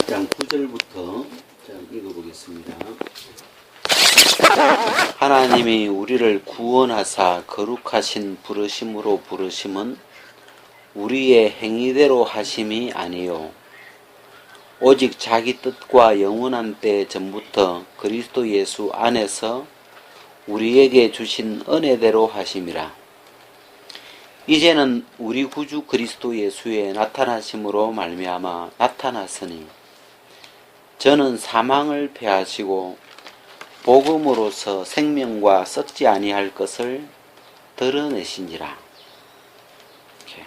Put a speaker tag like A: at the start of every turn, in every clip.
A: 1장 9절부터 읽어보겠습니다. 하나님이 우리를 구원하사 거룩하신 부르심으로 부르심은 우리의 행위대로 하심이 아니요 오직 자기 뜻과 영원한 때 전부터 그리스도 예수 안에서 우리에게 주신 은혜대로 하심이라. 이제는 우리 구주 그리스도 예수의 나타나심으로 말미암아 나타났으니 저는 사망을 패하시고 복음으로서 생명과 썩지 아니할 것을 드러내신지라. 이렇게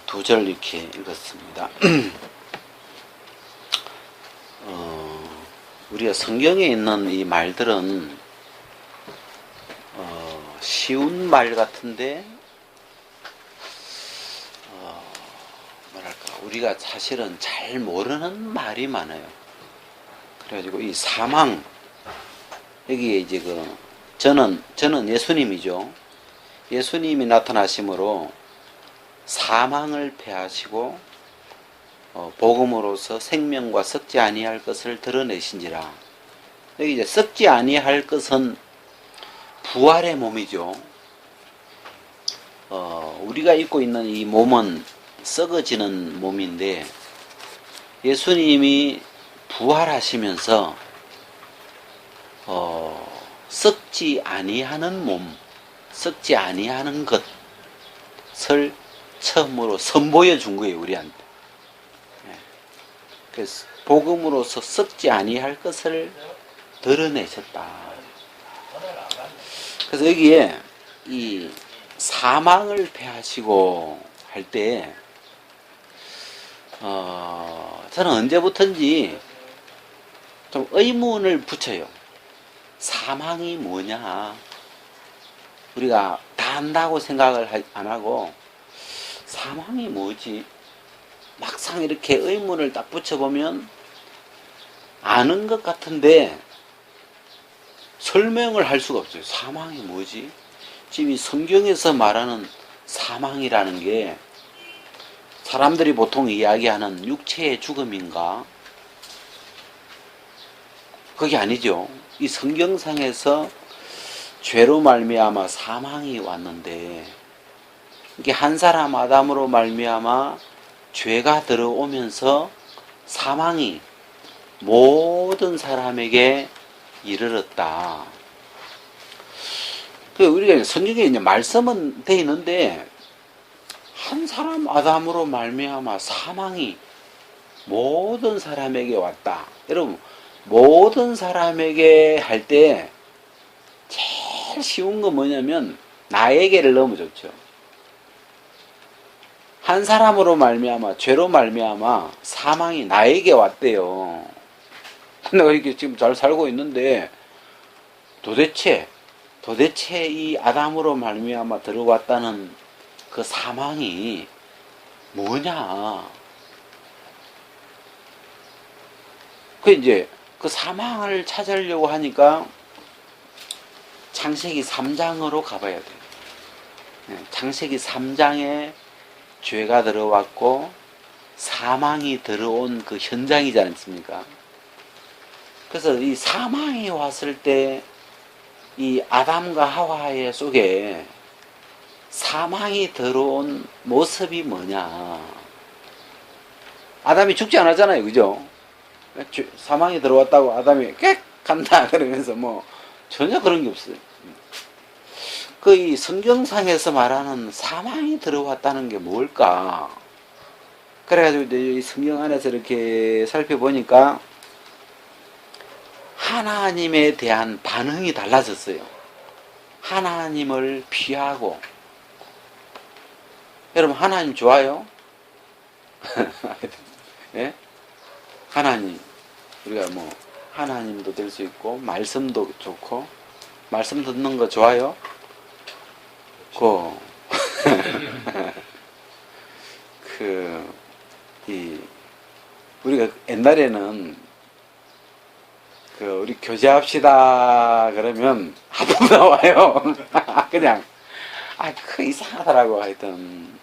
A: 두 절 이렇게 읽었습니다. 우리가 성경에 있는 이 말들은 쉬운 말 같은데 뭐랄까 우리가 사실은 잘 모르는 말이 많아요. 그래가지고 이 사망 여기에 이제 저는 예수님이죠. 예수님이 나타나심으로 사망을 패하시고 복음으로서 생명과 썩지 아니할 것을 드러내신지라. 여기 이제 썩지 아니할 것은 부활의 몸이죠. 우리가 입고 있는 이 몸은 썩어지는 몸인데 예수님이 부활하시면서 썩지 아니하는 몸, 썩지 아니하는 것을 처음으로 선보여 준 거예요, 우리한테. 그래서 복음으로서 썩지 아니할 것을 드러내셨다. 그래서 여기에 이 사망을 패하시고 할 때 저는 언제부턴지 좀 의문을 붙여요. 사망이 뭐냐? 우리가 다 안다고 생각을 안 하고 사망이 뭐지? 막상 이렇게 의문을 딱 붙여보면 아는 것 같은데 설명을 할 수가 없어요. 사망이 뭐지? 지금 이 성경에서 말하는 사망이라는 게 사람들이 보통 이야기하는 육체의 죽음인가? 그게 아니죠. 이 성경상에서 죄로 말미암아 사망이 왔는데 이게 한 사람 아담으로 말미암아 죄가 들어오면서 사망이 모든 사람에게 이르렀다. 우리가 성경에 이제 말씀은 돼 있는데 한 사람 아담으로 말미암아 사망이 모든 사람에게 왔다. 여러분 모든 사람에게 할 때 제일 쉬운 건 뭐냐면 나에게를 너무 좋죠. 한 사람으로 말미암아 죄로 말미암아 사망이 나에게 왔대요. 내가 이렇게 지금 잘 살고 있는데 도대체 이 아담으로 말미암아 들어왔다는 그 사망이 뭐냐? 이제 그 사망을 찾으려고 하니까 창세기 3장으로 가봐야 돼요. 창세기 3장에 죄가 들어왔고 사망이 들어온 그 현장이지 않습니까? 그래서 이 사망이 왔을 때 이 아담과 하와의 속에 사망이 들어온 모습이 뭐냐? 아담이 죽지 않았잖아요, 그죠? 사망이 들어왔다고 아담이 꽥 간다 그러면서 뭐 전혀 그런 게 없어요. 이 성경상에서 말하는 사망이 들어왔다는 게 뭘까? 그래가지고 이제 이 성경 안에서 이렇게 살펴보니까 하나님에 대한 반응이 달라졌어요. 하나님을 피하고. 여러분 하나님 좋아요? 예? 하나님 우리가 뭐 하나님도 될 수 있고 말씀도 좋고 말씀 듣는 거 좋아요? 우리가 옛날에는 우리 교제합시다 그러면 하품 나와요. 그냥 이상하더라고 하여튼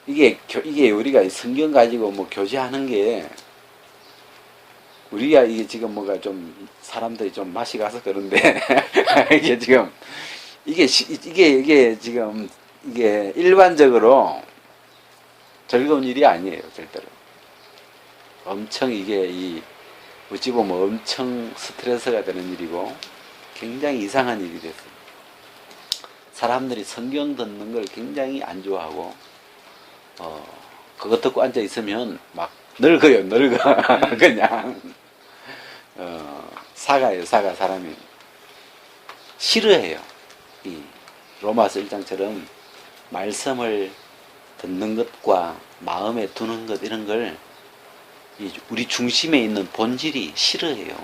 A: 이게 우리가 성경 가지고 뭐 교제하는 게 우리가 이게 지금 뭐가 좀 사람들이 좀 맛이 가서 그런데 이게 지금 이게 지금 이게 일반적으로 즐거운 일이 아니에요, 절대로. 엄청 이게 어찌 보면 엄청 스트레스가 되는 일이고 굉장히 이상한 일이 됐어요. 사람들이 성경 듣는 걸 굉장히 안 좋아하고 그것 듣고 앉아 있으면 막 늙어요, 늙어. 그냥 사가요, 사가. 사람이 싫어해요. 이 로마서 1장처럼 말씀을 듣는 것과 마음에 두는 것 이런 걸 우리 중심에 있는 본질이 싫어해요.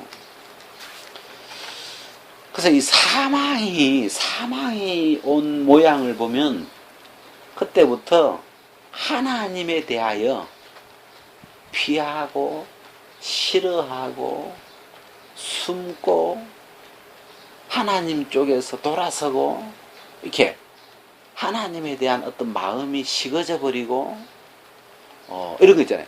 A: 그래서 이 사망이 온 모양을 보면 그때부터 하나님에 대하여 피하고 싫어하고 숨고 하나님 쪽에서 돌아서고 이렇게 하나님에 대한 어떤 마음이 식어져 버리고 이런 거 있잖아요.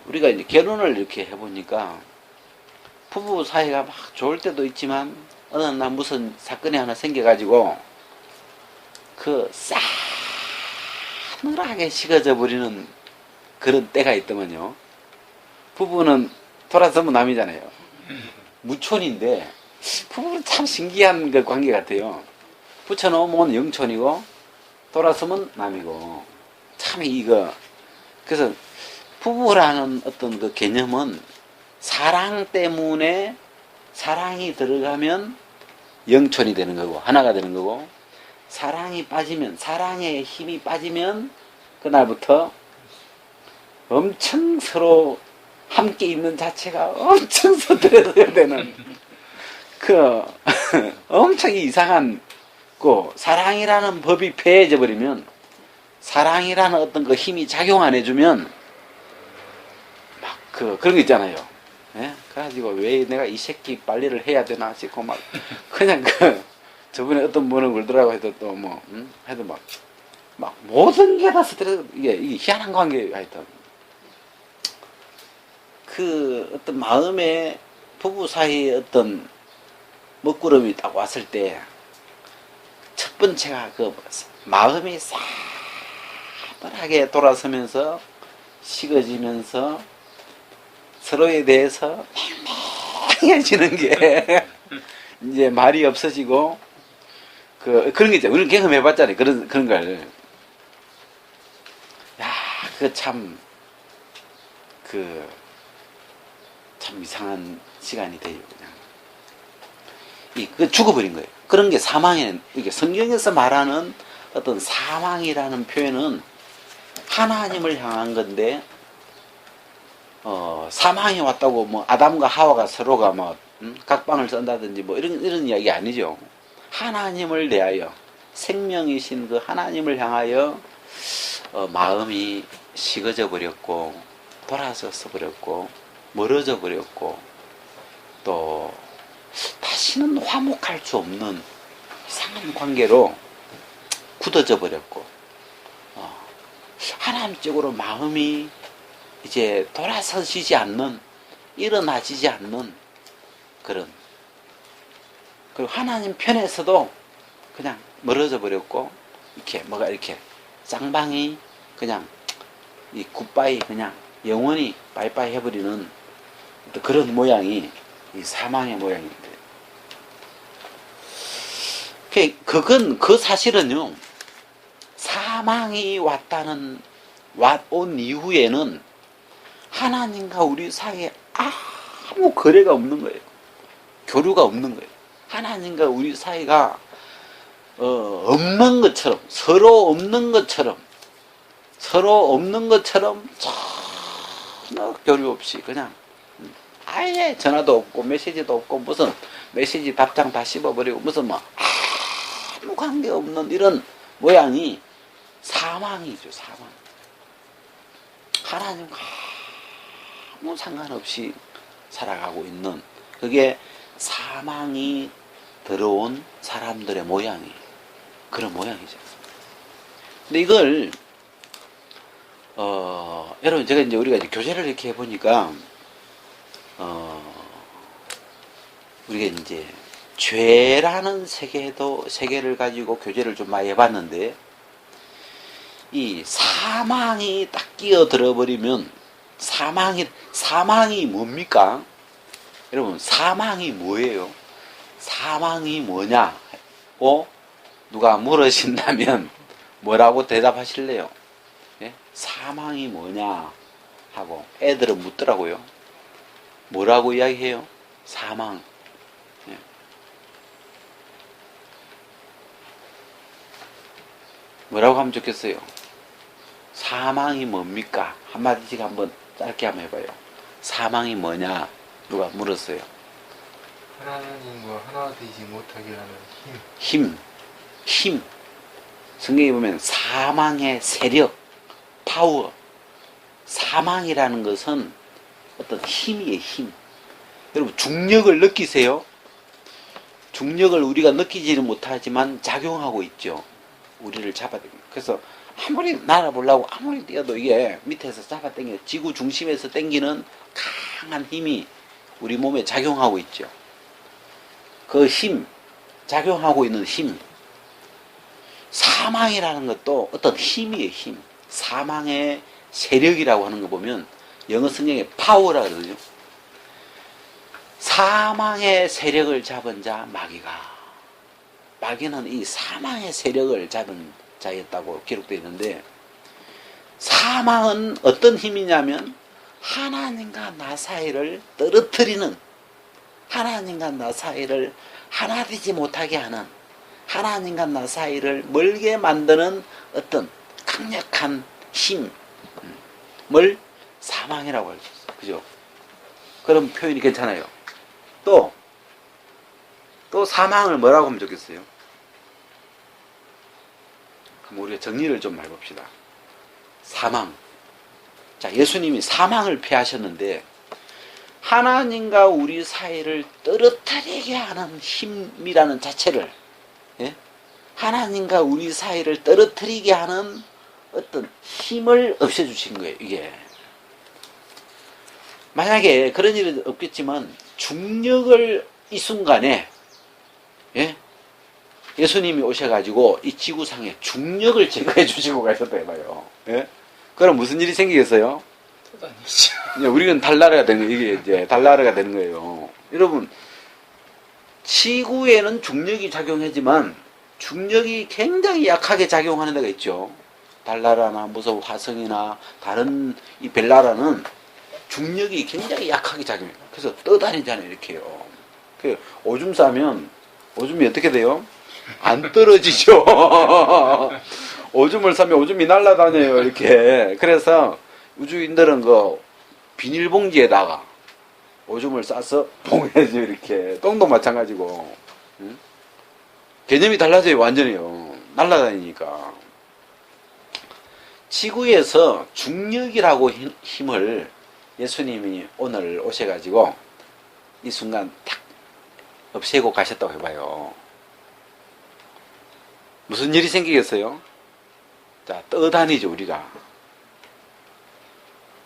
A: 우리가 이제 결혼을 이렇게 해보니까 부부 사이가 막 좋을 때도 있지만 어느 날 무슨 사건이 하나 생겨가지고 싸늘하게 식어져 버리는 그런 때가 있더만요. 부부는 돌아서면 남이잖아요. 무촌인데 부부는 참 신기한 그 관계 같아요. 붙여놓으면 영촌이고 돌아서면 남이고 참 그래서 부부라는 어떤 그 개념은 사랑 때문에 사랑이 들어가면 영촌이 되는 거고 하나가 되는 거고 사랑이 빠지면 사랑의 힘이 빠지면 그날부터 엄청 서로 함께 있는 자체가 엄청 스트레스가 되는 엄청 이상한 사랑이라는 법이 폐해져 버리면 사랑이라는 어떤 그 힘이 작용 안 해주면 막 그런 거 있잖아요. 예? 그래가지고 왜 내가 이 새끼 빨리를 해야 되나 싶고 막 그냥 저번에 어떤 분은 그러더라고 해도 또 해도 막 모든 게 다 스트레스 이게 희한한 관계 하여튼 어떤 마음에 부부 사이에 어떤 먹구름이 딱 왔을 때 첫 번째가 마음이 싸늘하게 돌아서면서 식어지면서 서로에 대해서 맹맹해지는 게 이제 말이 없어지고 그런 게 있잖아요. 우리는 경험해봤잖아요. 그런 걸. 야, 참 이상한 시간이 돼요. 그냥 죽어버린 거예요. 그런 게 이게 성경에서 말하는 어떤 사망이라는 표현은 하나님을 향한 건데 사망이 왔다고 뭐 아담과 하와가 서로가 각방을 썬다든지 뭐 이런 이야기 아니죠. 하나님을 대하여 생명이신 그 하나님을 향하여 마음이 식어져 버렸고 돌아서서 버렸고 멀어져 버렸고 또 다시는 화목할 수 없는 이상한 관계로 굳어져 버렸고 하나님 쪽으로 마음이 이제 돌아서지지 않는 일어나지지 않는 그리고 하나님 편에서도 그냥 멀어져 버렸고 이렇게 쌍방이 그냥 이 굿바이 그냥 영원히 바이바이 해버리는 그런 모양이 이 사망의 모양인데 그 사실은요 사망이 온 이후에는 하나님과 우리 사이에 아무 거래가 없는 거예요. 교류가 없는 거예요. 하나님과 우리 사이가 없는 것처럼 서로 없는 것처럼 전혀 교류 없이 그냥 아예 전화도 없고 메시지도 없고 무슨 메시지 답장 다 씹어버리고 무슨 아무 관계없는 이런 모양이 사망이죠. 사망. 하나님과 아무 상관없이 살아가고 있는 그게 사망이 들어온 사람들의 모양이 그런 모양이죠. 근데 이걸 여러분 제가 이제 우리가 이제 교제를 이렇게 해보니까 우리가 이제 죄라는 세계를 가지고 교제를 좀 많이 해봤는데 이 사망이 딱 끼어들어 버리면 사망이 뭡니까? 여러분 사망이 뭐예요? 사망이 뭐냐고 누가 물으신다면 뭐라고 대답하실래요? 예? 사망이 뭐냐 하고 애들은 묻더라고요. 뭐라고 이야기해요? 사망. 예. 뭐라고 하면 좋겠어요? 사망이 뭡니까? 한마디씩 한번 짧게 한번 해봐요. 사망이 뭐냐? 누가 물었어요.
B: 하나님과 하나 되지 못하게 하는
A: 힘. 성경에 보면 사망의 세력, 파워. 사망이라는 것은 어떤 힘이에요, 힘. 여러분, 중력을 느끼세요? 중력을 우리가 느끼지는 못하지만 작용하고 있죠. 우리를 잡아당겨. 그래서 아무리 날아보려고 아무리 뛰어도 이게 밑에서 잡아당겨 지구 중심에서 당기는 강한 힘이 우리 몸에 작용하고 있죠. 그 힘, 작용하고 있는 힘. 사망이라는 것도 어떤 힘이에요, 힘. 사망의 세력이라고 하는 거 보면 영어 성경에 파워라 그러죠. 사망의 세력을 잡은 자 마귀가. 마귀는 이 사망의 세력을 잡은 자였다고 기록되어 있는데 사망은 어떤 힘이냐면 하나님과 나 사이를 떨어뜨리는 하나님과 나 사이를 하나 되지 못하게 하는 하나님과 나 사이를 멀게 만드는 어떤 강력한 힘을 사망이라고 할 수 있어요. 그죠? 그런 표현이 괜찮아요. 또 사망을 뭐라고 하면 좋겠어요? 그럼 우리가 정리를 좀 해봅시다. 사망. 자, 예수님이 사망을 피하셨는데 하나님과 우리 사이를 떨어뜨리게 하는 힘이라는 자체를, 예? 하나님과 우리 사이를 떨어뜨리게 하는 어떤 힘을 없애주신 거예요, 이게. 만약에 그런 일은 없겠지만 중력을 이 순간에, 예? 예수님이 오셔가지고 이 지구상에 중력을 제거해 주시고 가셨다 해봐요. 예? 그럼 무슨 일이 생기겠어요? 우리는 달나라가 되는 거예요. 이게 이제 달나라가 되는 거예요. 여러분, 지구에는 중력이 작용하지만 중력이 굉장히 약하게 작용하는 데가 있죠. 달나라나 무슨 화성이나 다른 이 벨나라는 중력이 굉장히 약하게 작용해요. 그래서 떠다니잖아요, 이렇게요. 그 오줌 싸면 오줌이 어떻게 돼요? 안 떨어지죠. 오줌을 싸면 오줌이 날아다녀요, 이렇게. 그래서 우주인들은 그 비닐봉지에다가 오줌을 싸서 봉해야죠, 이렇게. 똥도 마찬가지고. 응? 개념이 달라져요, 완전히요. 날아다니니까. 지구에서 중력이라고 힘을 예수님이 오늘 오셔가지고 이 순간 탁 없애고 가셨다고 해봐요. 무슨 일이 생기겠어요? 자, 떠다니죠, 우리가.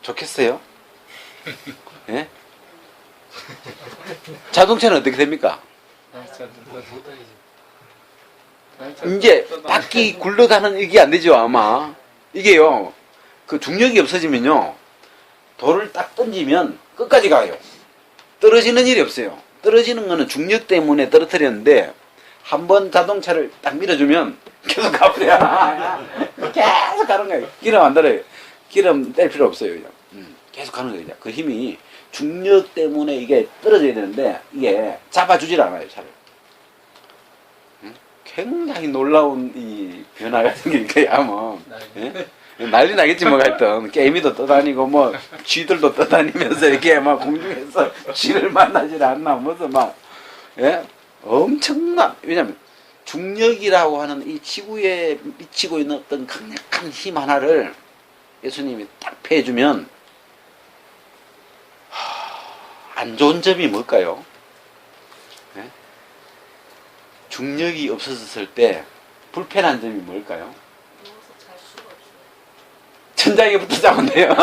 A: 좋겠어요? 예? 자동차는 어떻게 됩니까? 이제 바퀴 굴러가는 이게 안 되죠, 아마. 이게요, 그 중력이 없어지면요, 돌을 딱 던지면 끝까지 가요. 떨어지는 일이 없어요. 떨어지는 거는 중력 때문에 떨어뜨렸는데, 한번 자동차를 딱 밀어주면 계속 가버려. 계속 가는 거예요. 기름 안 달아요. 기름 뗄 필요 없어요, 그냥. 계속 가는 거예요. 그 힘이 중력 때문에 이게 떨어져야 되는데, 이게 잡아주질 않아요, 차를. 굉장히 놀라운 이 변화가 생기니까, 뭐. 예? 난리 나겠지, 뭐, 하여튼. 개미도 떠다니고, 뭐, 쥐들도 떠다니면서 이렇게 막 공중에서 쥐를 만나질 않나, 무슨 막, 예? 엄청난, 왜냐면, 중력이라고 하는 이 지구에 미치고 있는 어떤 강력한 힘 하나를 예수님이 딱 패해주면, 안 좋은 점이 뭘까요? 예? 중력이 없어졌을 때, 불편한 점이 뭘까요? 천장에 붙어 자면 돼요.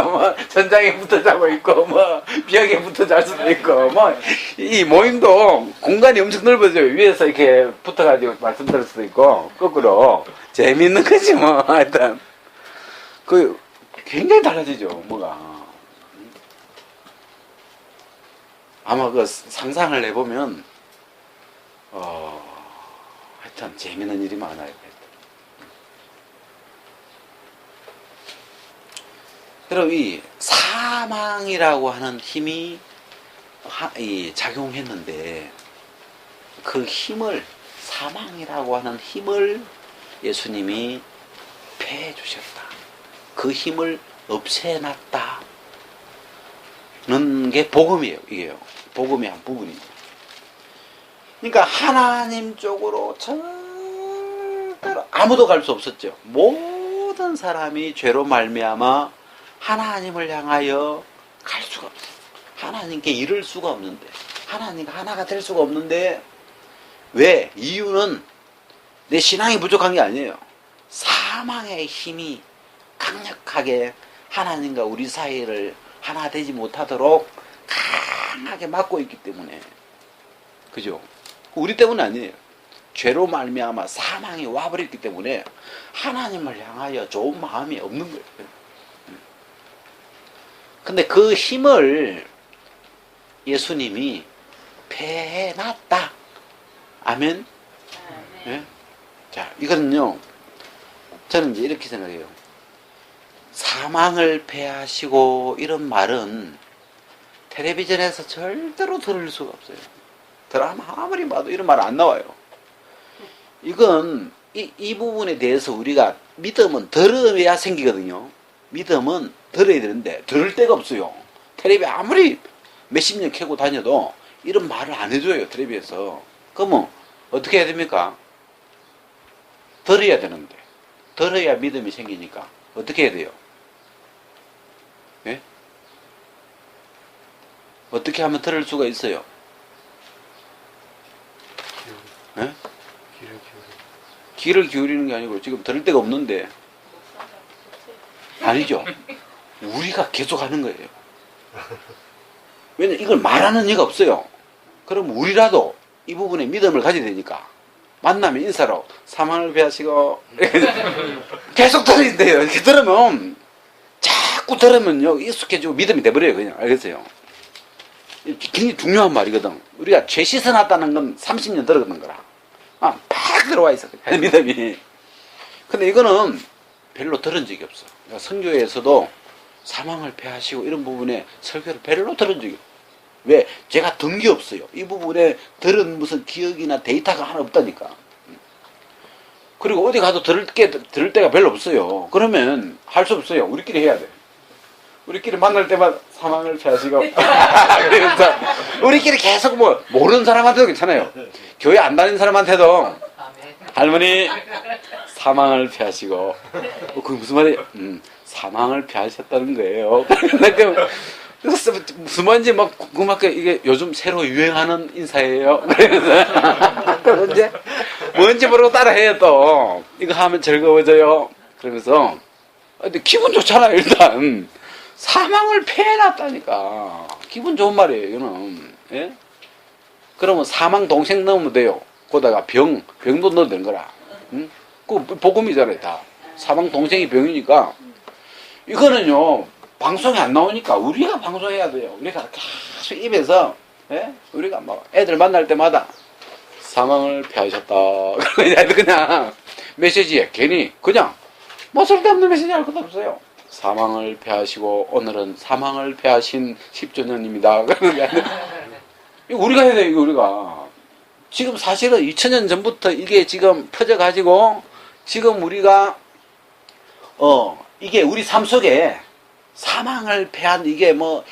A: 뭐 천장에 붙어 자고 있고 뭐 벽에 붙어 잘 수도 있고 뭐 이 모임도 공간이 엄청 넓어져요. 위에서 이렇게 붙어가지고 말씀드릴 수도 있고 거꾸로 재밌는 거지 뭐. 하여튼 그 굉장히 달라지죠 뭐가. 아마 그 상상을 해보면 하여튼 재밌는 일이 많아요. 그럼 이 사망이라고 하는 힘이 작용했는데 그 힘을 사망이라고 하는 힘을 예수님이 패해 주셨다. 그 힘을 없애놨다는 게 복음이에요. 이게요. 복음의 한 부분이에요. 그러니까 하나님 쪽으로 절대로 아무도 갈 수 없었죠. 모든 사람이 죄로 말미암아 하나님을 향하여 갈 수가 없어요. 하나님께 이를 수가 없는데, 하나님과 하나가 될 수가 없는데, 왜? 이유는 내 신앙이 부족한 게 아니에요. 사망의 힘이 강력하게 하나님과 우리 사이를 하나 되지 못하도록 강하게 막고 있기 때문에. 그죠? 우리 때문은 아니에요. 죄로 말미암아 사망이 와버렸기 때문에 하나님을 향하여 좋은 마음이 없는 거예요. 근데 그 힘을 예수님이 패해놨다. 아멘? 네? 자, 이거는요, 저는 이제 이렇게 생각해요. 사망을 패하시고 이런 말은 텔레비전에서 절대로 들을 수가 없어요. 드라마 아무리 봐도 이런 말 안 나와요. 이건 이 부분에 대해서 우리가 믿음은 들어야 생기거든요. 믿음은 들어야 되는데 들을 데가 없어요. 텔레비 아무리 몇십 년 캐고 다녀도 이런 말을 안 해줘요. 텔레비에서. 그러면 어떻게 해야 됩니까? 들어야 되는데 들어야 믿음이 생기니까 어떻게 해야 돼요? 예? 어떻게 하면 들을 수가 있어요? 예? 귀를 기울이는 게 아니고 지금 들을 데가 없는데 아니죠. 우리가 계속 하는 거예요. 왜냐면 이걸 말하는 이가 없어요. 그럼 우리라도 이 부분에 믿음을 가져야 되니까 만나면 인사로 사망을 배하시고 계속 들어야 돼요. 이렇게 들으면 자꾸 들으면요 익숙해지고 믿음이 돼버려요. 그냥 알겠어요. 굉장히 중요한 말이거든. 우리가 죄 씻어놨다는 건 30년 들어가는 거라. 팍 들어와 있어. 믿음이. 근데 이거는 별로 들은 적이 없어. 그러니까 선교에서도 사망을 패하시고 이런 부분에 설교를 별로 들은 적이 없어요. 왜? 제가 든 게 없어요. 이 부분에 들은 무슨 기억이나 데이터가 하나 없다니까. 그리고 어디 가도 들을 데가 별로 없어요. 그러면 할 수 없어요. 우리끼리 해야 돼. 우리끼리 만날 때마다 사망을 패하시고 그래서 우리끼리 계속 뭐 모르는 사람한테도 괜찮아요. 교회 안 다니는 사람한테도 할머니 사망을 패하시고 그게 무슨 말이에요? 사망을 패하셨다는 거예요. 그래서 무슨 말인지 막 궁금하게 이게 요즘 새로 유행하는 인사예요. 그래서 이제 뭔지 모르고 따라해요. 또 이거 하면 즐거워져요. 그러면서 근데 기분 좋잖아요. 일단 사망을 패해놨다니까 기분 좋은 말이에요. 이거는. 예? 그러면 사망 동생 넣으면 돼요. 거기다가 병도 넣어도 되는 거라. 응? 그 복음이잖아요. 다 사망 동생이 병이니까 이거는요 방송에 안 나오니까 우리가 방송해야 돼요. 우리가 계속 입에서 우리가 뭐 애들 만날 때마다 사망을 패하셨다. 그냥 메시지에 괜히 그냥 뭐 쓸데없는 메시지 할 것도 없어요. 사망을 패하시고 오늘은 사망을 패하신 10주년입니다. 우리가 해야 돼요. 이거 우리가 지금 사실은 2000년 전부터 이게 지금 퍼져가지고 지금 우리가 이게 우리 삶 속에 사망을 패한 이게 뭐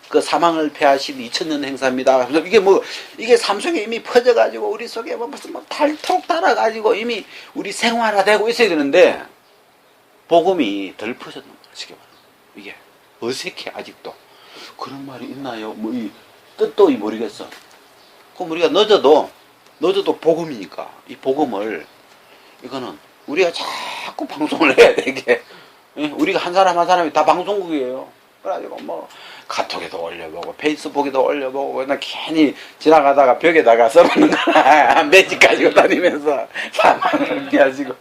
A: 그 사망을 패하신 2000년 행사입니다. 그래서 이게 뭐 이게 삶 속에 이미 퍼져가지고 우리 속에 뭐 무슨 뭐 닳도록 달아가지고 이미 우리 생활화되고 있어야 되는데 복음이 덜 퍼졌는 거야. 쉽게 말하면 이게 어색해 아직도. 그런 말이 있나요? 뭐 이 뜻도 모르겠어. 그럼 우리가 늦어도 복음이니까 이 복음을 이거는 우리가 자꾸 방송을 해야 돼. 이게 우리 우리가 한 사람 한 사람이 다 방송국이에요. 그래가지고 뭐 카톡에도 올려보고 페이스북에도 올려보고 그냥 괜히 지나가다가 벽에다가 써놓는 거야. 매직 가지고 다니면서 사망을 피하시고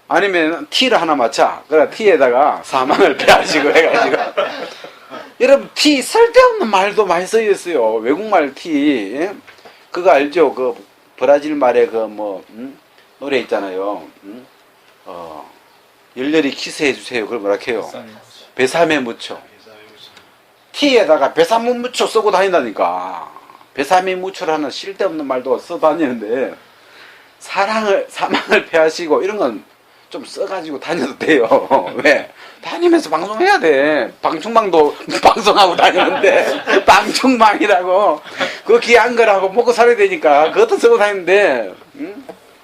A: 아니면 티를 하나 맞춰. 그래 티에다가 사망을 피하시고 해가지고 여러분 티 쓸데없는 말도 많이 쓰였어요. 외국말 티. 예? 그거 알죠? 그 브라질 말에 그 뭐 노래 있잖아요. 열렬히 키스해 주세요. 그걸 뭐라 해요? 베사메 무초. 티에다가 베사메 무초 쓰고 다닌다니까. 베사메 무초라는 쓸데없는 말도 써 다니는데 사망을 피하시고 이런 건 좀 써가지고 다녀도 돼요. 왜? 다니면서 방송해야 돼. 방충망도 방송하고 다니는데 방충망이라고 그거 귀한 거라고 먹고 살아야 되니까 그것도 쓰고 다니는데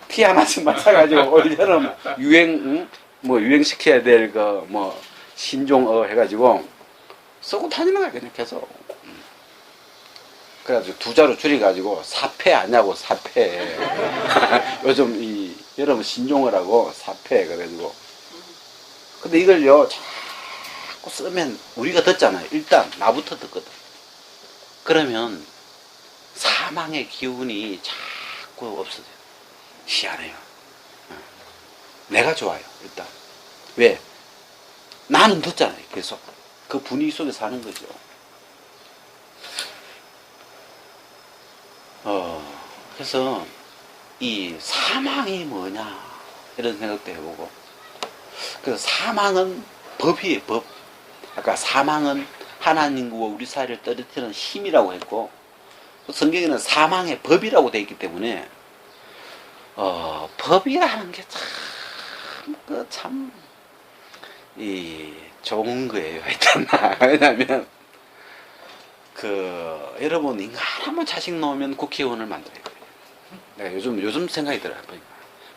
A: 티 하나씩 맞춰가지고 올여름 유행 뭐 유행시켜야 될 그 뭐 신종어 해가지고 쓰고 다니는 거야 그냥 계속. 그래가지고 두 자로 줄여가지고 사패 아냐고 사패. 요즘 이 여러분 신종어라고 사패 그래가지고. 근데 이걸요 자꾸 쓰면 우리가 듣잖아요. 일단 나부터 듣거든. 그러면 사망의 기운이 자꾸 없어져요. 희한해요. 내가 좋아요 일단. 왜? 나는 듣잖아요 계속. 그 분위기 속에 사는 거죠. 그래서 이 사망이 뭐냐 이런 생각도 해보고. 그래서 사망은 법이에요 법. 아까 사망은 하나님과 우리 사이를 떨어뜨리는 힘이라고 했고 성경에는 사망의 법이라고 되어 있기 때문에 법이라는 게 참 좋은 거예요 일단. 왜냐면 여러분 인간 한번 자식 놓으면 국회의원을 만들어야 돼요. 내가 요즘 생각이 들어요.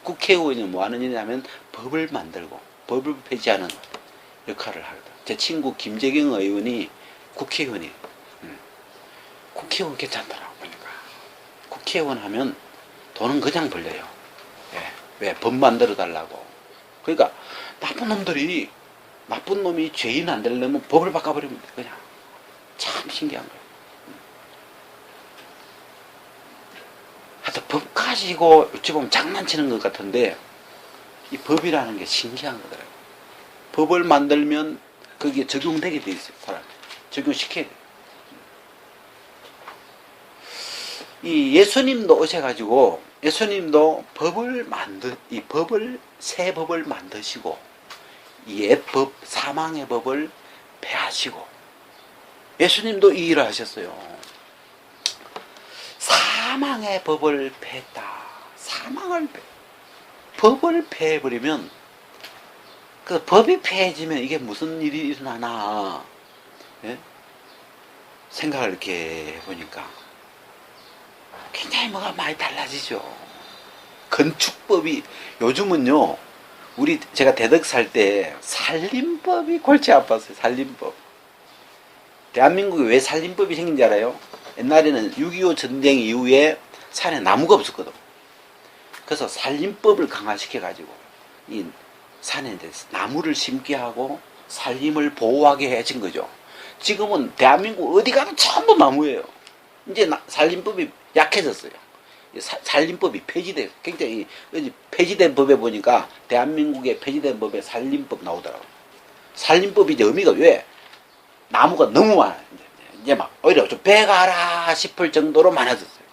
A: 국회의원이 뭐 하는 일이냐면 법을 만들고 법을 폐지하는 역할을 하거든. 제 친구 김재경 의원이 국회의원이에요. 국회의원 괜찮더라고 보니까. 국회의원 하면 돈은 그냥 벌려요. 왜? 법 만들어 달라고. 그러니까 나쁜 놈이 죄인 안 되려면 법을 바꿔버리면 돼 그냥. 참 신기한 거예요. 하여튼 법 가지고 어찌 보면 장난치는 것 같은데 이 법이라는 게 신기한 거더라고요. 법을 만들면 거기에 적용되게 돼 있어요. 사람 적용시켜야 돼요. 이 예수님도 오셔가지고 예수님도 새 법을 만드시고 옛 법, 사망의 법을 폐하시고 예수님도 이 일을 하셨어요. 사망의 법을 폐했다. 법을 폐해버리면 그 법이 폐해지면 이게 무슨 일이 일어나나 예? 생각을 이렇게 해보니까 굉장히 뭐가 많이 달라지죠. 건축법이 요즘은요 제가 대덕 살 때 살림법이 골치 아팠어요. 살림법. 대한민국에 왜 살림법이 생긴지 알아요? 옛날에는 6.25 전쟁 이후에 산에 나무가 없었거든. 그래서 살림법을 강화시켜가지고 이 산에 나무를 심게 하고 살림을 보호하게 해진 거죠. 지금은 대한민국 어디 가도 전부 나무예요. 이제 살림법이 약해졌어요. 살림법이 폐지돼 굉장히 폐지된 법에 보니까 대한민국의 폐지된 법에 살림법 나오더라고요. 살림법이 이제 의미가 왜? 나무가 너무 많아요. 이제 막 오히려 좀 배가라 싶을 정도로 많아졌어요.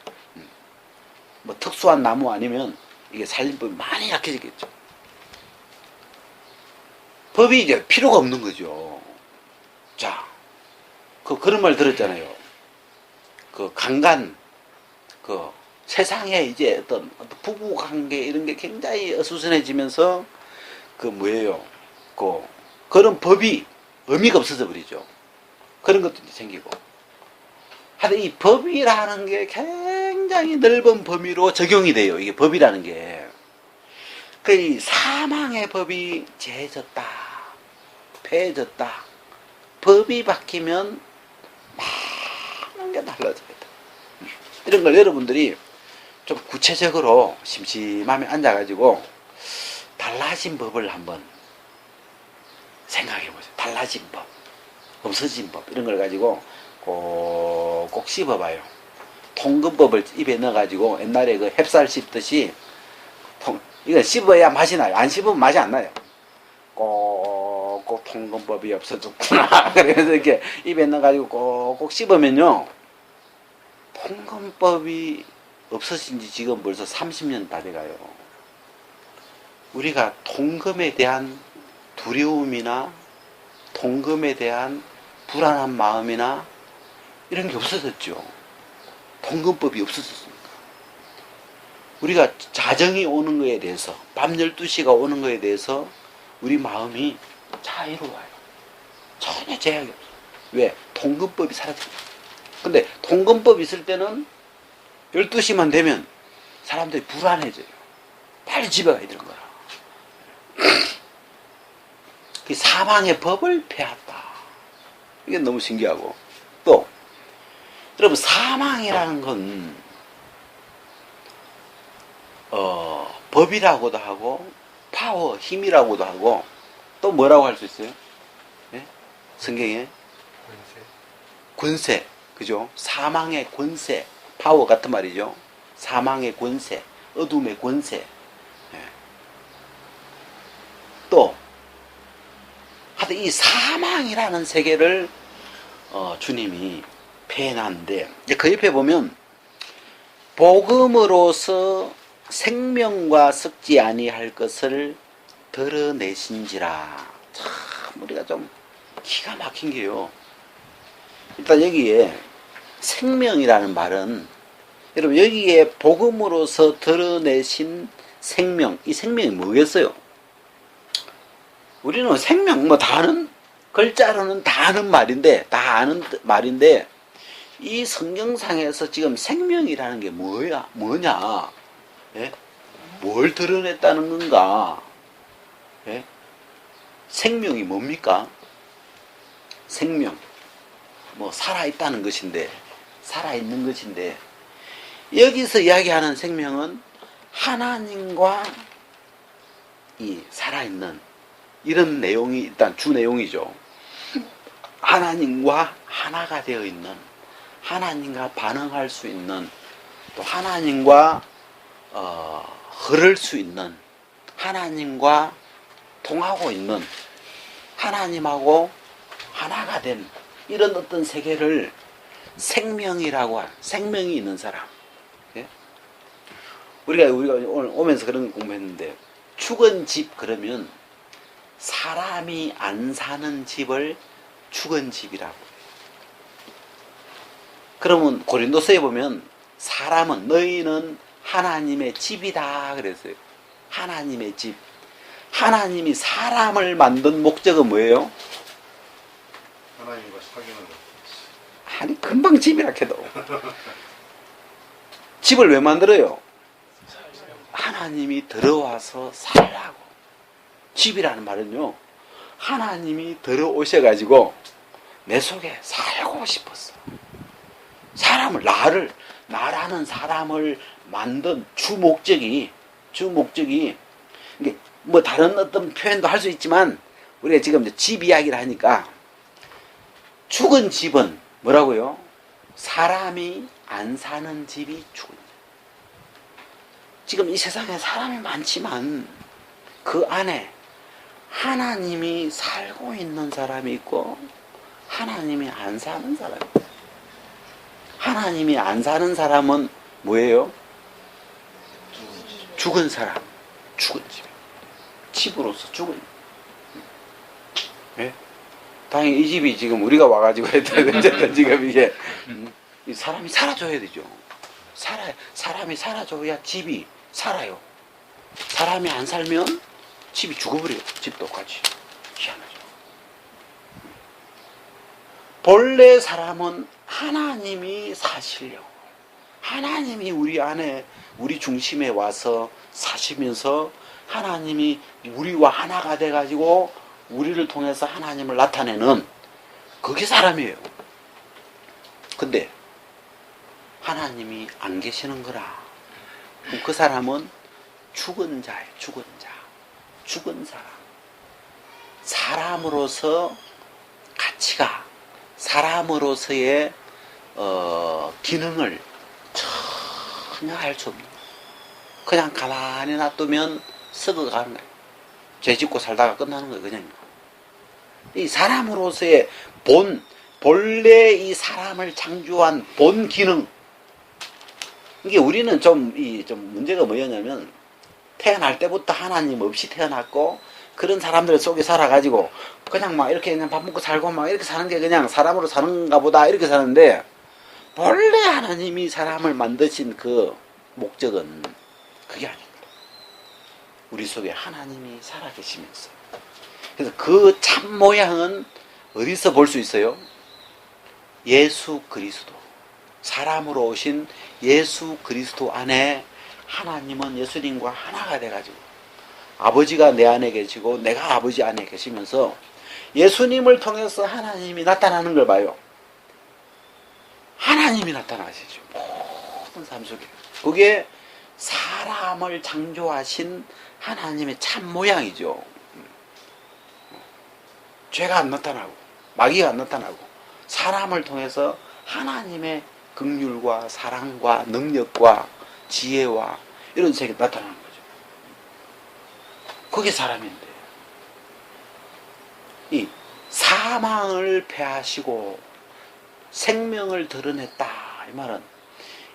A: 뭐 특수한 나무 아니면 이게 살림법이 많이 약해지겠죠. 법이 이제 필요가 없는 거죠. 자, 그런 말 들었잖아요. 강간, 세상에 이제 어떤 부부 관계 이런 게 굉장히 어수선해지면서 그런 법이 의미가 없어져 버리죠. 그런 것도 생기고. 하여튼 이 법이라는 게 굉장히 넓은 범위로 적용이 돼요. 이게 법이라는 게. 이 사망의 법이 재해졌다. 폐해졌다. 법이 바뀌면 많은 게 달라져요. 이런 걸 여러분들이 좀 구체적으로 심심하게 앉아가지고 달라진 법을 한번 생각해보세요. 달라진 법, 없어진 법 이런 걸 가지고 꼭 씹어봐요. 통근법을 입에 넣어가지고 옛날에 그 햅쌀 씹듯이 이건 씹어야 맛이 나요. 안 씹으면 맛이 안 나요. 꼭 통근법이 없어졌구나. 그래서 이렇게 입에 넣어가지고 꼭 씹으면요. 통근법이 없어진 지 지금 벌써 30년 다 돼가요. 우리가 통금에 대한 두려움이나 통금에 대한 불안한 마음이나 이런 게 없어졌죠. 통금법이 없어졌습니다. 우리가 자정이 오는 거에 대해서 밤 12시가 오는 거에 대해서 우리 마음이 자유로워요. 전혀 제약이 없어요. 왜? 통금법이 사라집니다. 근데 통금법이 있을 때는 12시만 되면 사람들이 불안해져요. 빨리 집에 가야 되는 거라. 사망의 법을 폐했다. 이게 너무 신기하고. 또 여러분 사망이라는 건 법이라고도 하고 파워, 힘이라고도 하고 또 뭐라고 할 수 있어요? 네? 성경에 권세, 그죠? 사망의 권세, 파워 같은 말이죠. 사망의 권세, 어둠의 권세. 네. 또 하여튼 이 사망이라는 세계를 주님이 폐해놨는데 그 옆에 보면 복음으로서 생명과 썩지 아니할 것을 드러내신지라. 참 우리가 좀 기가 막힌 게요. 일단 여기에 생명이라는 말은 여러분 여기에 복음으로서 드러내신 생명, 이 생명이 뭐겠어요? 우리는 생명 뭐 다 아는 글자로는 다 아는 말인데 이 성경상에서 지금 생명이라는 게 뭐냐? 예? 뭘 드러냈다는 건가? 예? 생명이 뭡니까? 생명. 뭐 살아있다는 것인데, 살아있는 것인데 여기서 이야기하는 생명은 하나님과 이 살아있는 이런 내용이 일단 주 내용이죠. 하나님과 하나가 되어 있는, 하나님과 반응할 수 있는, 또 하나님과 흐를 수 있는, 하나님과 통하고 있는, 하나님하고 하나가 된 이런 어떤 세계를 생명이라고 한, 생명이 있는 사람. 예? 우리가 오늘 오면서 그런 거 공부했는데 죽은 집 그러면 사람이 안 사는 집을 죽은 집이라고. 그러면 고린도서에 보면 사람은 너희는 하나님의 집이다 그랬어요. 하나님의 집. 하나님이 사람을 만든 목적은 뭐예요?
B: 하나님과 사귀는 거.
A: 아니 금방 집이라 해도 집을 왜 만들어요? 하나님이 들어와서 살라고. 집이라는 말은요, 하나님이 들어오셔가지고 내 속에 살고 싶었어. 나라는 사람을 만든 주 목적이 이게 뭐 다른 어떤 표현도 할 수 있지만 우리가 지금 이제 집 이야기를 하니까 죽은 집은 뭐라고요? 사람이 안 사는 집이 죽은 집. 지금 이 세상에 사람이 많지만 그 안에 하나님이 살고 있는 사람이 있고 하나님이 안 사는 사람이 있고, 하나님이 안 사는 사람은 뭐예요? 죽은 사람, 죽은 집. 집으로서 죽은. 네? 당연히 이 집이 지금 우리가 와가지고 어쨌든 지금 이게 사람이 살아줘야 되죠. 사람이 살아줘야 집이 살아요. 사람이 안 살면 집이 죽어버려요. 집도 같이. 희한하죠. 본래 사람은 하나님이 사시려고, 하나님이 우리 안에, 우리 중심에 와서 사시면서 하나님이 우리와 하나가 돼가지고 우리를 통해서 하나님을 나타내는 그게 사람이에요. 근데 하나님이 안 계시는 거라. 그 사람은 죽은 자예요. 죽은 자. 죽은 사람. 사람으로서 가치가, 사람으로서의 기능을 전혀 알 수 없는, 그냥 가만히 놔두면 썩어가는 거예요. 죄 짓고 살다가 끝나는 거예요. 그냥 이 사람으로서의 본래 이 사람을 창조한 본 기능, 이게 우리는 좀 문제가 뭐였냐면, 태어날 때부터 하나님 없이 태어났고, 그런 사람들 속에 살아가지고, 그냥 막 이렇게 그냥 밥 먹고 살고 막 이렇게 사는 게 그냥 사람으로 사는가 보다 이렇게 사는데, 본래 하나님이 사람을 만드신 그 목적은 그게 아닙니다. 우리 속에 하나님이 살아계시면서. 그래서 그 참 모양은 어디서 볼 수 있어요? 예수 그리스도. 사람으로 오신 예수 그리스도 안에 하나님은 예수님과 하나가 돼가지고, 아버지가 내 안에 계시고 내가 아버지 안에 계시면서 예수님을 통해서 하나님이 나타나는 걸 봐요. 하나님이 나타나시죠. 모든 삶 속에. 그게 사람을 창조하신 하나님의 참 모양이죠. 죄가 안 나타나고 마귀가 안 나타나고 사람을 통해서 하나님의 긍휼과 사랑과 능력과 지혜와 이런 세계가 나타나는 거죠. 그게 사람인데, 이 사망을 패하시고 생명을 드러냈다, 이 말은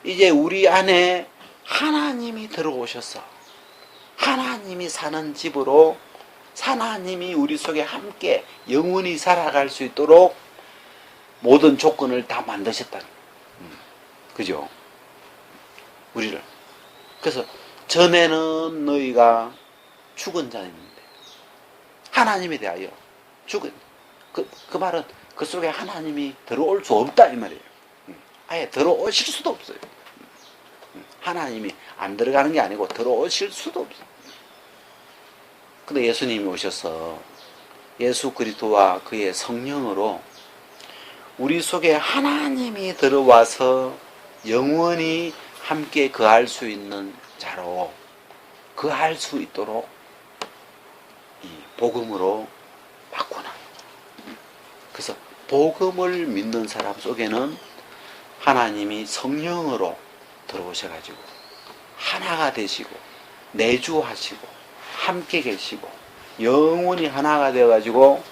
A: 이제 우리 안에 하나님이 들어오셔서 하나님이 사는 집으로 하나님이 우리 속에 함께 영원히 살아갈 수 있도록 모든 조건을 다 만드셨다는, 그죠? 우리를. 그래서 전에는 너희가 죽은 자였는데 하나님에 대하여 죽은, 그 말은 그 속에 하나님이 들어올 수 없다 이 말이에요. 아예 들어오실 수도 없어요. 하나님이 안 들어가는 게 아니고 들어오실 수도 없어요. 근데 예수님이 오셔서 예수 그리스도와 그의 성령으로 우리 속에 하나님이 들어와서 영원히 함께 거할 수 있는 자로 거할 수 있도록 이 복음으로 바꾸나. 그래서 복음을 믿는 사람 속에는 하나님이 성령으로 들어오셔가지고 하나가 되시고 내주하시고 함께 계시고 영원히 하나가 되어가지고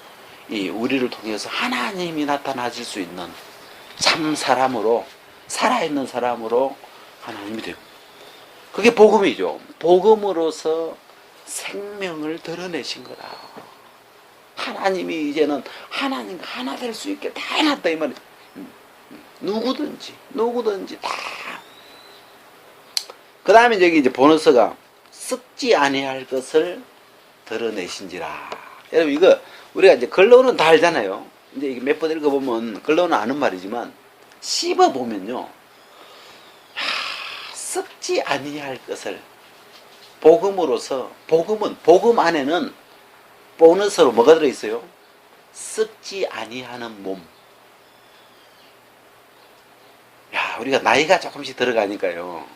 A: 이 우리를 통해서 하나님이 나타나실 수 있는 참 사람으로, 살아있는 사람으로 하나님이 되고, 그게 복음이죠. 복음으로서 생명을 드러내신 거다. 하나님이 이제는 하나님과 하나 될 수 있게 다 해놨다 이 말이에요. 누구든지 다. 그 다음에 저기 이제 보너스가 썩지 아니할 것을 드러내신지라. 여러분 이거 우리가 이제 글로는 다 알잖아요. 이제 이게 몇 번 읽어보면 글로는 아는 말이지만 씹어보면요, 썩지 아니할 것을 복음으로서, 복음 안에는 보너스로 뭐가 들어있어요? 썩지 아니하는 몸. 야, 우리가 나이가 조금씩 들어가니까요,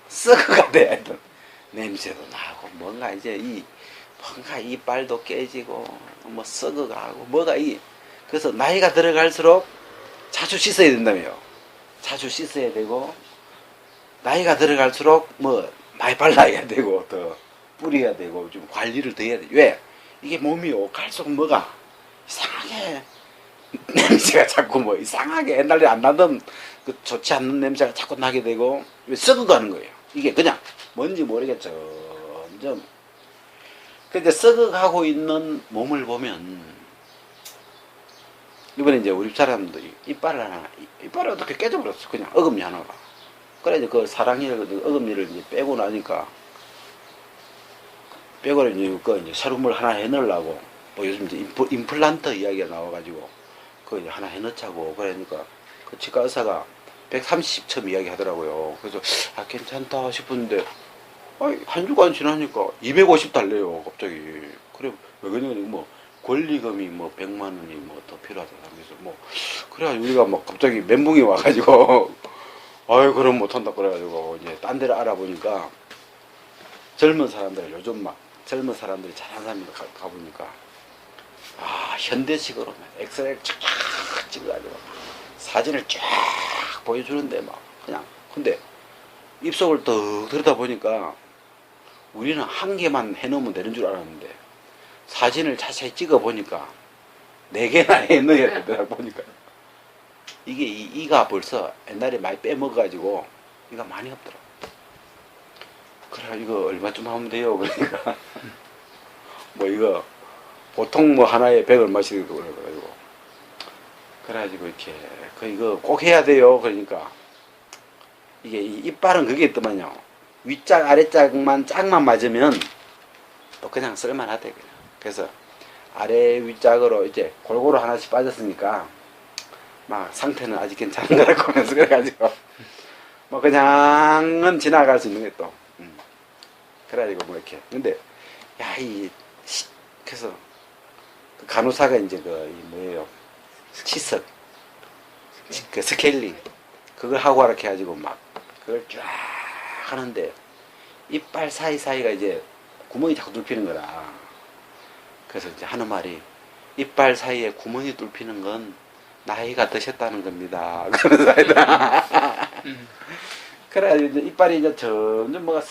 A: 썩어가 돼야 돼. 냄새도 나고 뭔가 이제 뭔가 이빨도 깨지고 뭐 썩어가고 뭐가 그래서 나이가 들어갈수록 자주 씻어야 된다며요. 자주 씻어야 되고, 나이가 들어갈수록 뭐 많이 발라야 되고 더 뿌려야 되고 좀 관리를 더 해야 돼. 왜? 이게 몸이 갈수록 뭐가 이상하게 냄새가 자꾸 뭐 이상하게 옛날에 안 나던 그 좋지 않는 냄새가 자꾸 나게 되고, 왜 썩어가는 거예요. 이게 그냥 뭔지 모르겠죠. 점점. 근데 썩어가고 있는 몸을 보면, 이번에 이제 우리 사람들이 이빨을 어떻게 깨져버렸어. 그냥 어금니 하나가. 그래 이제 그 사랑니를, 어금니를 이제 빼고 나니까, 빼고 이제 새로운 걸 하나 해넣으려고, 뭐 요즘 이제 임플란트 이야기가 나와가지고, 그거 이제 하나 해넣자고, 그러니까 그 치과 의사가 130점 이야기 하더라고요. 그래서 괜찮다 싶었는데, 한 주간 지나니까 250 달래요, 갑자기. 그래, 왜 그러냐면 뭐 권리금이 뭐 100만 원이 뭐 더 필요하다 그래서 뭐 그래 우리가 뭐 갑자기 멘붕이 와가지고 그럼 못한다 그래가지고 이제 딴 데를 알아보니까 젊은 사람들 요즘 막 젊은 사람들이 잘하는 사람들 가보니까 현대식으로 막 엑스레이 쫙 찍어가지고 사진을 쫙 보여주는데 막 그냥 근데 입속을 더 들여다 보니까 우리는 한 개만 해놓으면 되는 줄 알았는데 사진을 자세히 찍어 보니까 4개나 해넣어야 되더라고 보니까 이게 이가 벌써 옛날에 많이 빼먹어가지고 이가 많이 없더라고. 그래 이거 얼마쯤 하면 돼요? 그러니까 뭐 이거 보통 뭐 하나에 100 얼마씩 그래가지고 그래가지고 이렇게 이거 꼭 해야 돼요. 그러니까 이게 이빨은 그게 있더만요. 윗짝 아래짝만 짝만 맞으면 또 그냥 쓸만하대. 그래서 아래 윗짝으로 이제 골고루 하나씩 빠졌으니까 막 상태는 아직 괜찮은 거라고 하면서 그래가지고 뭐 그냥은 지나갈 수 있는 게 또 그래가지고 뭐 이렇게 근데 그래서 그 간호사가 이제 뭐예요 치석 그 스케일링 그걸 하고 이렇게 해가지고 막 그걸 쫙 하는데 이빨 사이사이가 이제 구멍이 자꾸 뚫히는 거라. 그래서 이제 하는 말이 이빨 사이에 구멍이 뚫히는 건 나이가 드셨다는 겁니다. 그러면서 그래가지고 이제 이빨이 이제 점점 뭐가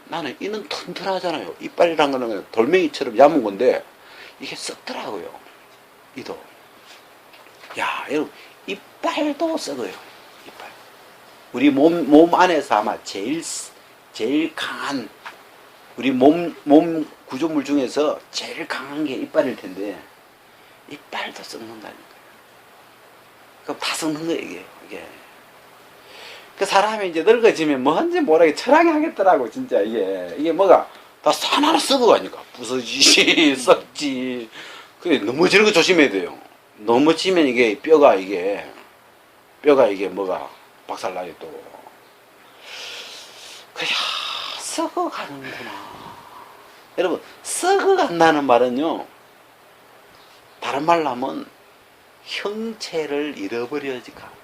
A: 나는 이는 튼튼하잖아요. 이빨이란 거는 그냥 돌멩이처럼 얇은 건데 이게 썩더라고요. 이도. 야, 여러분 이빨도 썩어요. 이빨. 우리 몸 안에서 아마 제일 강한 우리 몸 구조물 중에서 제일 강한 게 이빨일 텐데 이빨도 썩는다니까요. 그럼 다 썩는 거예요 이게. 그 사람이 이제 늙어지면 뭐한지 모르게 철학이 하겠더라고 진짜 이게 뭐가 다 하나하나 썩어가니까 부서지지 썩지. 그게 넘어지는 거 조심해야 돼요. 넘어지면 이게 뼈가 이게 뭐가 박살나게 또 그야 썩어가는구나. 여러분 썩어간다는 말은요 다른 말로 하면 형체를 잃어버려지까.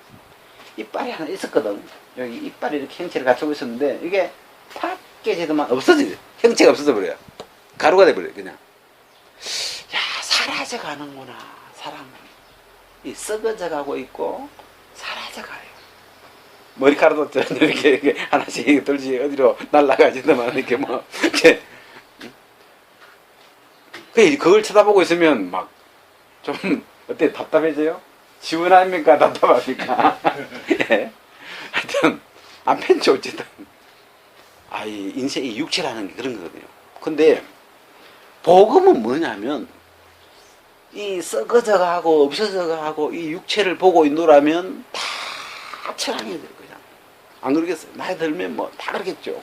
A: 이빨이 하나 있었거든. 여기 이빨이 이렇게 형체를 갖추고 있었는데 이게 팍 깨지더만 없어지죠. 형체가 없어져 버려요. 가루가 돼버려요 그냥. 야 사라져 가는구나. 사람은 이 썩어져 가고 있고 사라져 가요. 머리카락도 이렇게 하나씩 돌지 어디로 날아가지더만 이렇게 뭐 이렇게 그걸 쳐다보고 있으면 막 좀 어때 답답해져요? 시원합니까? 답답합니까? 예. 하여튼 안 팬죠 어쨌든. 이 인생 이 육체라는 게 그런 거거든요. 근데 복음은 뭐냐면 이 썩어져 가고 없어져 가고 이 육체를 보고 있노라면 다 철학해야 돼요 그냥. 안 그러겠어요? 나이 들면 뭐 다 그러겠죠.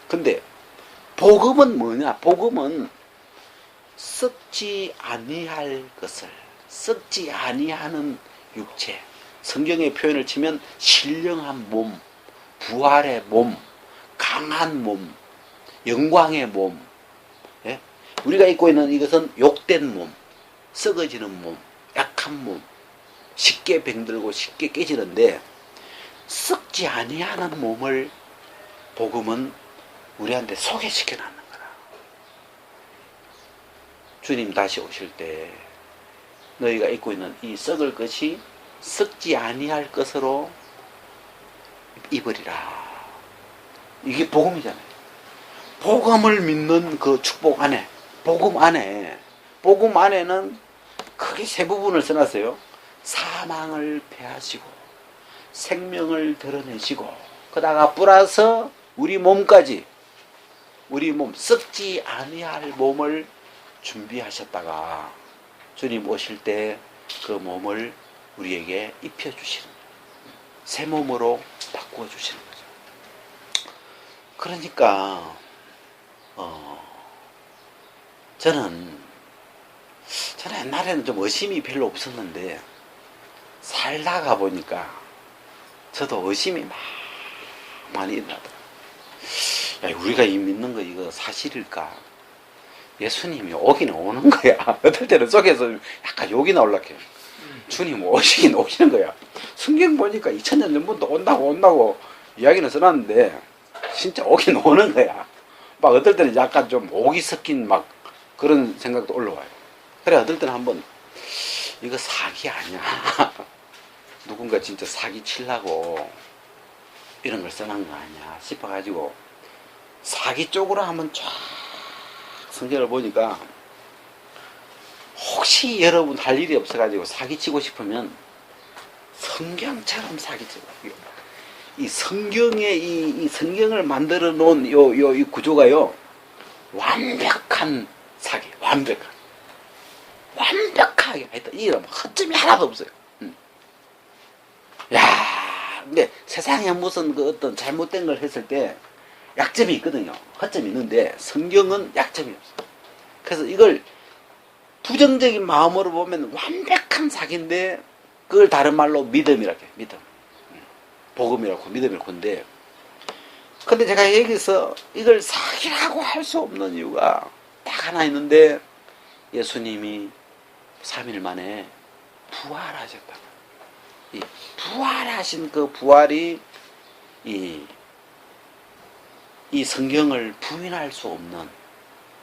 A: 근데 복음은 뭐냐? 복음은 썩지 아니할 것을 썩지 아니하는 육체. 성경의 표현을 치면 신령한 몸, 부활의 몸, 강한 몸, 영광의 몸. 예? 우리가 입고 있는 이것은 욕된 몸, 썩어지는 몸, 약한 몸, 쉽게 병들고 쉽게 깨지는데 썩지 아니하는 몸을 복음은 우리한테 소개시켜 놨는 거라. 주님 다시 오실 때 너희가 입고 있는 이 썩을 것이 썩지 아니할 것으로 입으리라. 이게 복음이잖아요. 복음을 믿는 그 축복 안에, 복음 안에는 크게 세 부분을 써놨어요. 사망을 패하시고 생명을 드러내시고 그다가 플러스 우리 몸까지 우리 몸 썩지 아니할 몸을 준비하셨다가 주님 오실 때 그 몸을 우리에게 입혀주시는 새 몸으로 바꾸어주시는 거죠. 그러니까 저는 옛날에는 좀 의심이 별로 없었는데 살다가 보니까 저도 의심이 막 많이 나더라고요. 우리가 이 믿는 거 이거 사실일까? 예수님이 오기는 오는 거야. 어떨 때는 속에서 약간 욕이 나올라게. 주님 오시긴 오시는 거야. 성경 보니까 2000년 전부터 온다고 이야기는 써놨는데 진짜 오긴 오는 거야. 막 어떨 때는 약간 좀 옥이 섞인 막 그런 생각도 올라와요. 그래 어떨 때는 한번 이거 사기 아니야. 누군가 진짜 사기 치려고 이런 걸 써놓은 거 아니야 싶어가지고 사기 쪽으로 한번 쫙 성경을 보니까 혹시 여러분 할 일이 없어가지고 사기치고 싶으면 성경처럼 사기치고 이 성경의 이 성경을 만들어 놓은 이 구조가요 완벽한 사기 완벽하게 하여튼 이런 허점이 하나도 없어요. 야, 근데 세상에 무슨 그 어떤 잘못된 걸 했을 때 약점이 있거든요. 허점이 있는데 성경은 약점이 없어요. 그래서 이걸 부정적인 마음으로 보면 완벽한 사기인데 그걸 다른 말로 믿음이라고 해요. 믿음. 복음이라고 믿음이라고 하는데 근데 제가 여기서 이걸 사기라고 할 수 없는 이유가 딱 하나 있는데 예수님이 3일 만에 부활하셨다. 이 부활하신 그 부활이 이 성경을 부인할 수 없는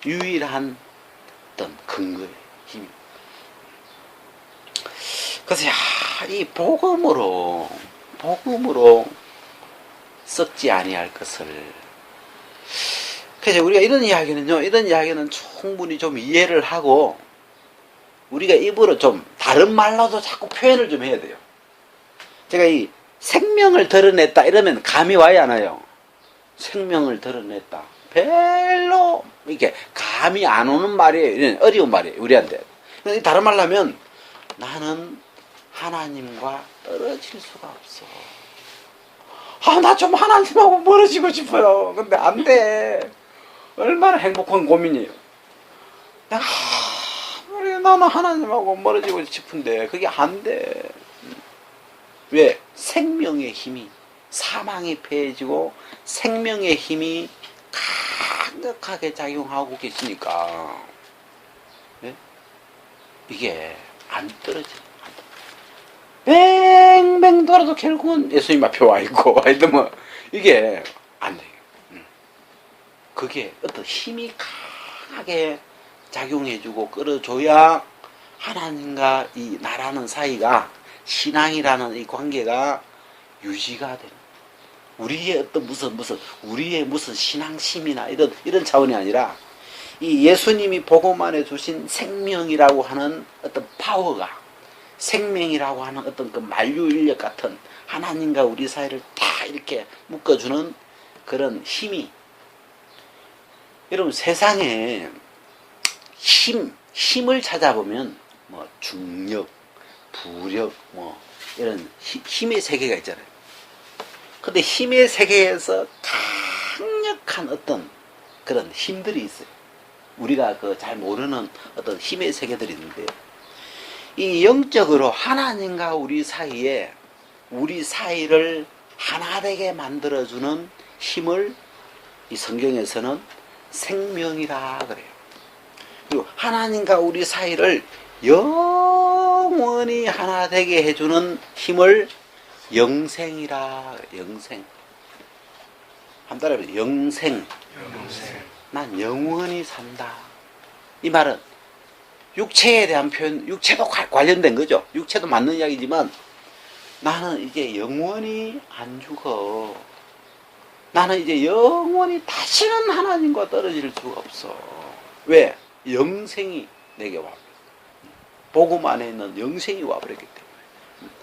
A: 유일한 어떤 근거의 힘. 그래서 이 복음으로 썩지 아니할 것을. 그래서 우리가 이런 이야기는 충분히 좀 이해를 하고 우리가 입으로 좀 다른 말로도 자꾸 표현을 좀 해야 돼요. 제가 이 생명을 드러냈다 이러면 감이 와야 하나요? 생명을 드러냈다. 별로 이렇게 감이 안 오는 말이에요. 어려운 말이에요. 우리한테. 다른 말로 하면 나는 하나님과 떨어질 수가 없어. 나 좀 하나님하고 멀어지고 싶어요. 근데 안 돼. 얼마나 행복한 고민이에요. 나는 하나님하고 멀어지고 싶은데 그게 안 돼. 왜? 생명의 힘이 사망이 패해지고 생명의 힘이 강력하게 작용하고 계시니까 네? 이게 안 떨어져요. 뱅뱅 돌아도 결국은 예수님 앞에 와 있고 하여튼 뭐 이게 안 돼요. 그게 어떤 힘이 강하게 작용해주고 끌어줘야 하나님과 이 나라는 사이가 신앙이라는 이 관계가 유지가 되는. 우리의 어떤 우리의 무슨 신앙심이나 이런 차원이 아니라 이 예수님이 복음 안에 주신 생명이라고 하는 어떤 파워가 생명이라고 하는 어떤 그 만류 인력 같은 하나님과 우리 사이를 다 이렇게 묶어주는 그런 힘이 여러분 세상에 힘을 찾아보면 뭐 중력, 부력 뭐 이런 힘의 세계가 있잖아요. 근데 힘의 세계에서 강력한 어떤 그런 힘들이 있어요. 우리가 그 잘 모르는 어떤 힘의 세계들이 있는데 이 영적으로 하나님과 우리 사이에 우리 사이를 하나 되게 만들어주는 힘을 이 성경에서는 생명이라 그래요. 그리고 하나님과 우리 사이를 영원히 하나 되게 해주는 힘을 영생이라. 영생. 한 따라해보세요. 영생. 난 영원히 산다. 이 말은 육체에 대한 표현, 육체도 관련된 거죠. 육체도 맞는 이야기지만 나는 이제 영원히 안 죽어. 나는 이제 영원히 다시는 하나님과 떨어질 수가 없어. 왜? 영생이 내게 와. 복음 안에 있는 영생이 와버렸기 때문에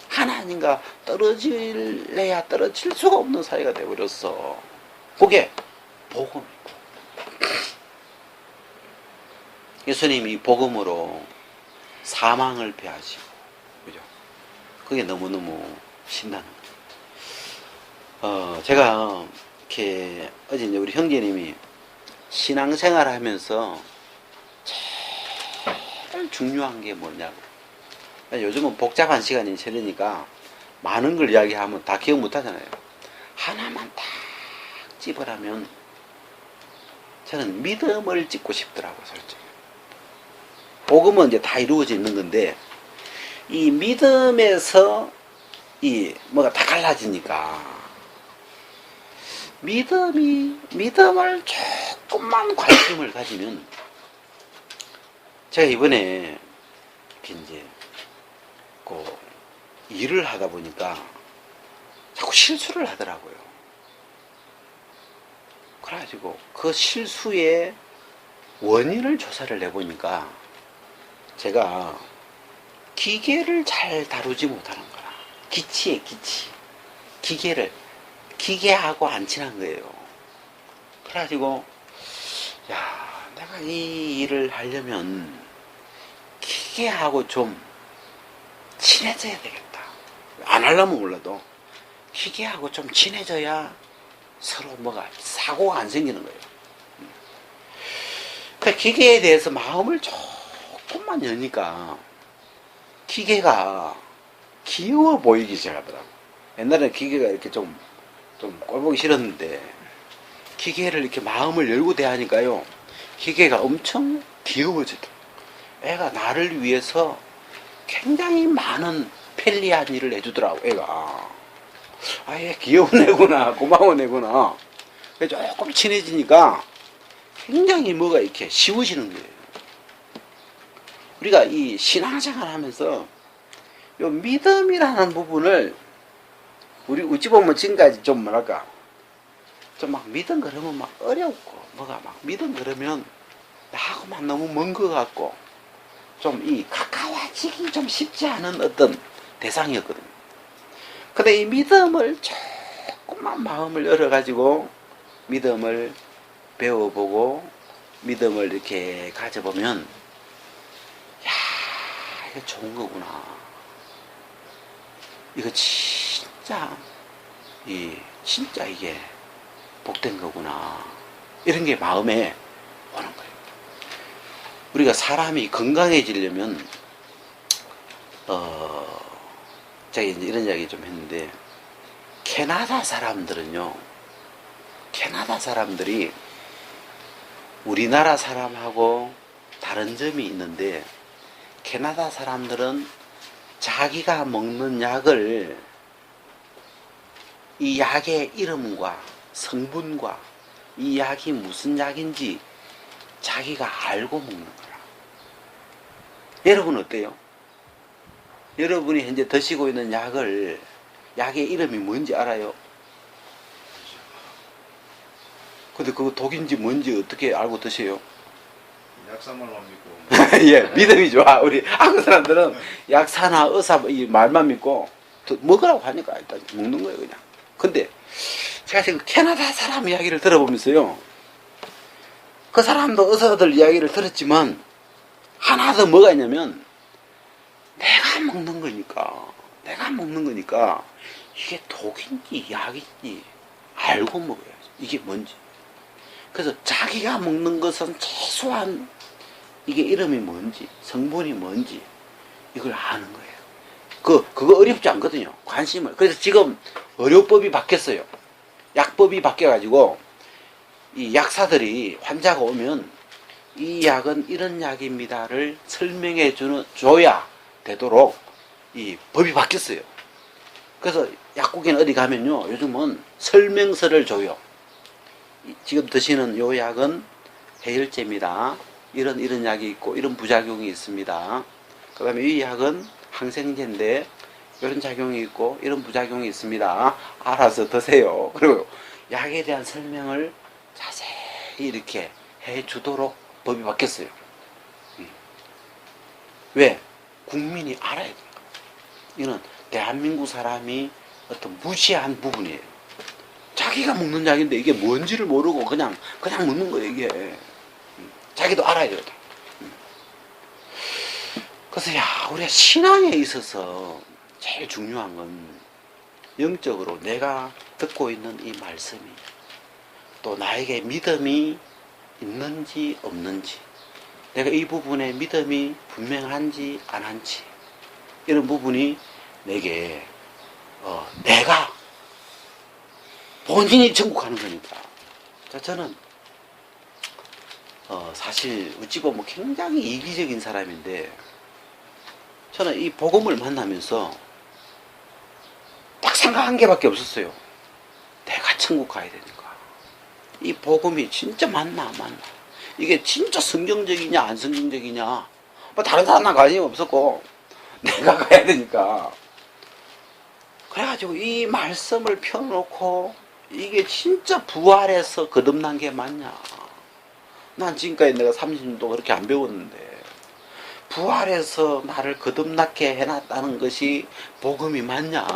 A: 하나님과 떨어질래야 떨어질 수가 없는 사이가 되어버렸어. 그게 복음이고 예수님이 복음으로 사망을 패하시고, 그죠? 그게 너무너무 신나는 거예요. 제가 이렇게 어제 이제 우리 형제님이 신앙생활 하면서 제일 중요한 게 뭐냐고. 요즘은 복잡한 시간이 싫으니까 많은 걸 이야기하면 다 기억 못 하잖아요. 하나만 딱 집으라면 저는 믿음을 찍고 싶더라고요, 솔직히. 복음은 이제 다 이루어져 있는 건데, 이 믿음에서 이 뭐가 다 갈라지니까, 믿음을 조금만 관심을 가지면, 제가 이번에 이렇게 이제 그 일을 하다 보니까 자꾸 실수를 하더라고요. 그래가지고 그 실수의 원인을 조사를 해보니까 제가 기계를 잘 다루지 못하는 거라. 기치에 기치. 기계하고 안 친한 거예요. 그래가지고, 야, 내가 이 일을 하려면 기계하고 좀 친해져야 되겠다. 안 하려면 몰라도 기계하고 좀 친해져야 서로 뭐가 사고가 안 생기는 거예요. 그 기계에 대해서 마음을 조금만 여니까 기계가 귀여워 보이기 시작하더라고. 옛날에는 기계가 이렇게 좀 꼴보기 싫었는데, 기계를 이렇게 마음을 열고 대하니까요, 기계가 엄청 귀여워지더라고. 애가 나를 위해서 굉장히 많은 편리한 일을 해주더라고, 애가. 아, 얘 귀여운 애구나, 고마운 애구나. 조금 친해지니까 굉장히 뭐가 이렇게 쉬워지는 거예요. 우리가 이 신앙생활 하면서 요 믿음이라는 부분을, 우리 어찌 보면 지금까지 좀 뭐랄까, 좀 막 믿음 그러면 막 어렵고, 뭐가 막 믿음 그러면 나하고만 너무 먼 것 같고, 좀 이 가까워지기 좀 쉽지 않은 어떤 대상이었거든요. 근데 이 믿음을 조금만 마음을 열어가지고 믿음을 배워보고 믿음을 이렇게 가져보면, 야, 이거 좋은 거구나. 이거 진짜 이게 복된 거구나. 이런 게 마음에 오는 거예요. 우리가 사람이 건강해지려면, 제가 이제 이런 이야기 좀 했는데, 캐나다 사람들이 우리나라 사람하고 다른 점이 있는데, 캐나다 사람들은 자기가 먹는 약을 이 약의 이름과 성분과 이 약이 무슨 약인지 자기가 알고 먹는 거라. 여러분 어때요? 여러분이 현재 드시고 있는 약의 이름이 뭔지 알아요? 근데 그거 독인지 뭔지 어떻게 알고 드세요?
B: 약사말만 믿고.
A: 예, 믿음이 좋아. 우리 한국 사람들은 약사나 의사 이 말만 믿고 먹으라고 하니까 일단 먹는 거예요, 그냥. 근데 제가 지금 캐나다 사람 이야기를 들어보면서요, 그 사람도 의사들 이야기를 들었지만 하나 더 뭐가 있냐면, 내가 먹는 거니까 이게 독인지 약인지 알고 먹어야지. 이게 뭔지. 그래서 자기가 먹는 것은 최소한 이게 이름이 뭔지, 성분이 뭔지 이걸 아는 거예요. 그거 어렵지 않거든요. 관심을. 그래서 지금 의료법이 바뀌었어요. 약법이 바뀌어가지고 이 약사들이 환자가 오면 이 약은 이런 약입니다를 설명해 줘야 되도록 이 법이 바뀌었어요. 그래서 약국에는 어디 가면요, 요즘은 설명서를 줘요. 지금 드시는 요 약은 해열제입니다. 이런 약이 있고 이런 부작용이 있습니다. 그 다음에 이 약은 항생제인데 이런 작용이 있고 이런 부작용이 있습니다. 알아서 드세요. 그리고 약에 대한 설명을 자세히 이렇게 해주도록 법이 바뀌었어요. 왜? 국민이 알아야 돼요. 이거는 대한민국 사람이 어떤 무시한 부분이에요. 자기가 먹는 약인데 이게 뭔지를 모르고 그냥 먹는 거예요, 이게. 자기도 알아야 되거든. 그래서 우리가 신앙에 있어서 제일 중요한 건 영적으로 내가 듣고 있는 이 말씀이 또 나에게 믿음이 있는지 없는지, 내가 이 부분에 믿음이 분명한지 안 한지, 이런 부분이 내게 내가 본인이 천국하는 거니까. 저는 사실 어찌 보면 굉장히 이기적인 사람인데, 저는 이 복음을 만나면서 딱 생각 한 개밖에 없었어요. 내가 천국 가야 되니까. 이 복음이 진짜 맞나 안 맞나? 이게 진짜 성경적이냐 안 성경적이냐? 뭐 다른 사람은 관심이 없었고 내가 가야 되니까. 그래가지고 이 말씀을 펴놓고 이게 진짜 부활해서 거듭난 게 맞냐? 난 지금까지 내가 30년도 그렇게 안 배웠는데 부활해서 나를 거듭나게 해놨다는 것이 복음이 맞냐?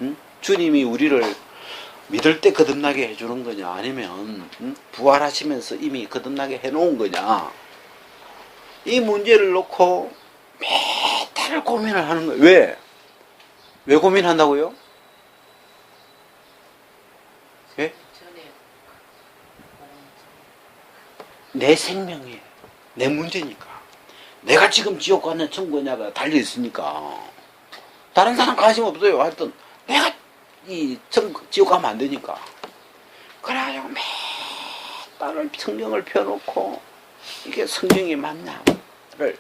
A: 응? 주님이 우리를 믿을 때 거듭나게 해주는 거냐? 아니면 부활하시면서 이미 거듭나게 해놓은 거냐? 이 문제를 놓고 매달 고민을 하는 거예요. 왜? 왜 고민한다고요? 예? 내 생명이 내 문제니까. 내가 지금 지옥 가냐 천국 가냐가 달려있으니까. 다른 사람 관심 없어요. 하여튼 내가 지옥 가면 안 되니까. 그래가지고 매달 성경을 펴놓고 이게 성경이 맞냐를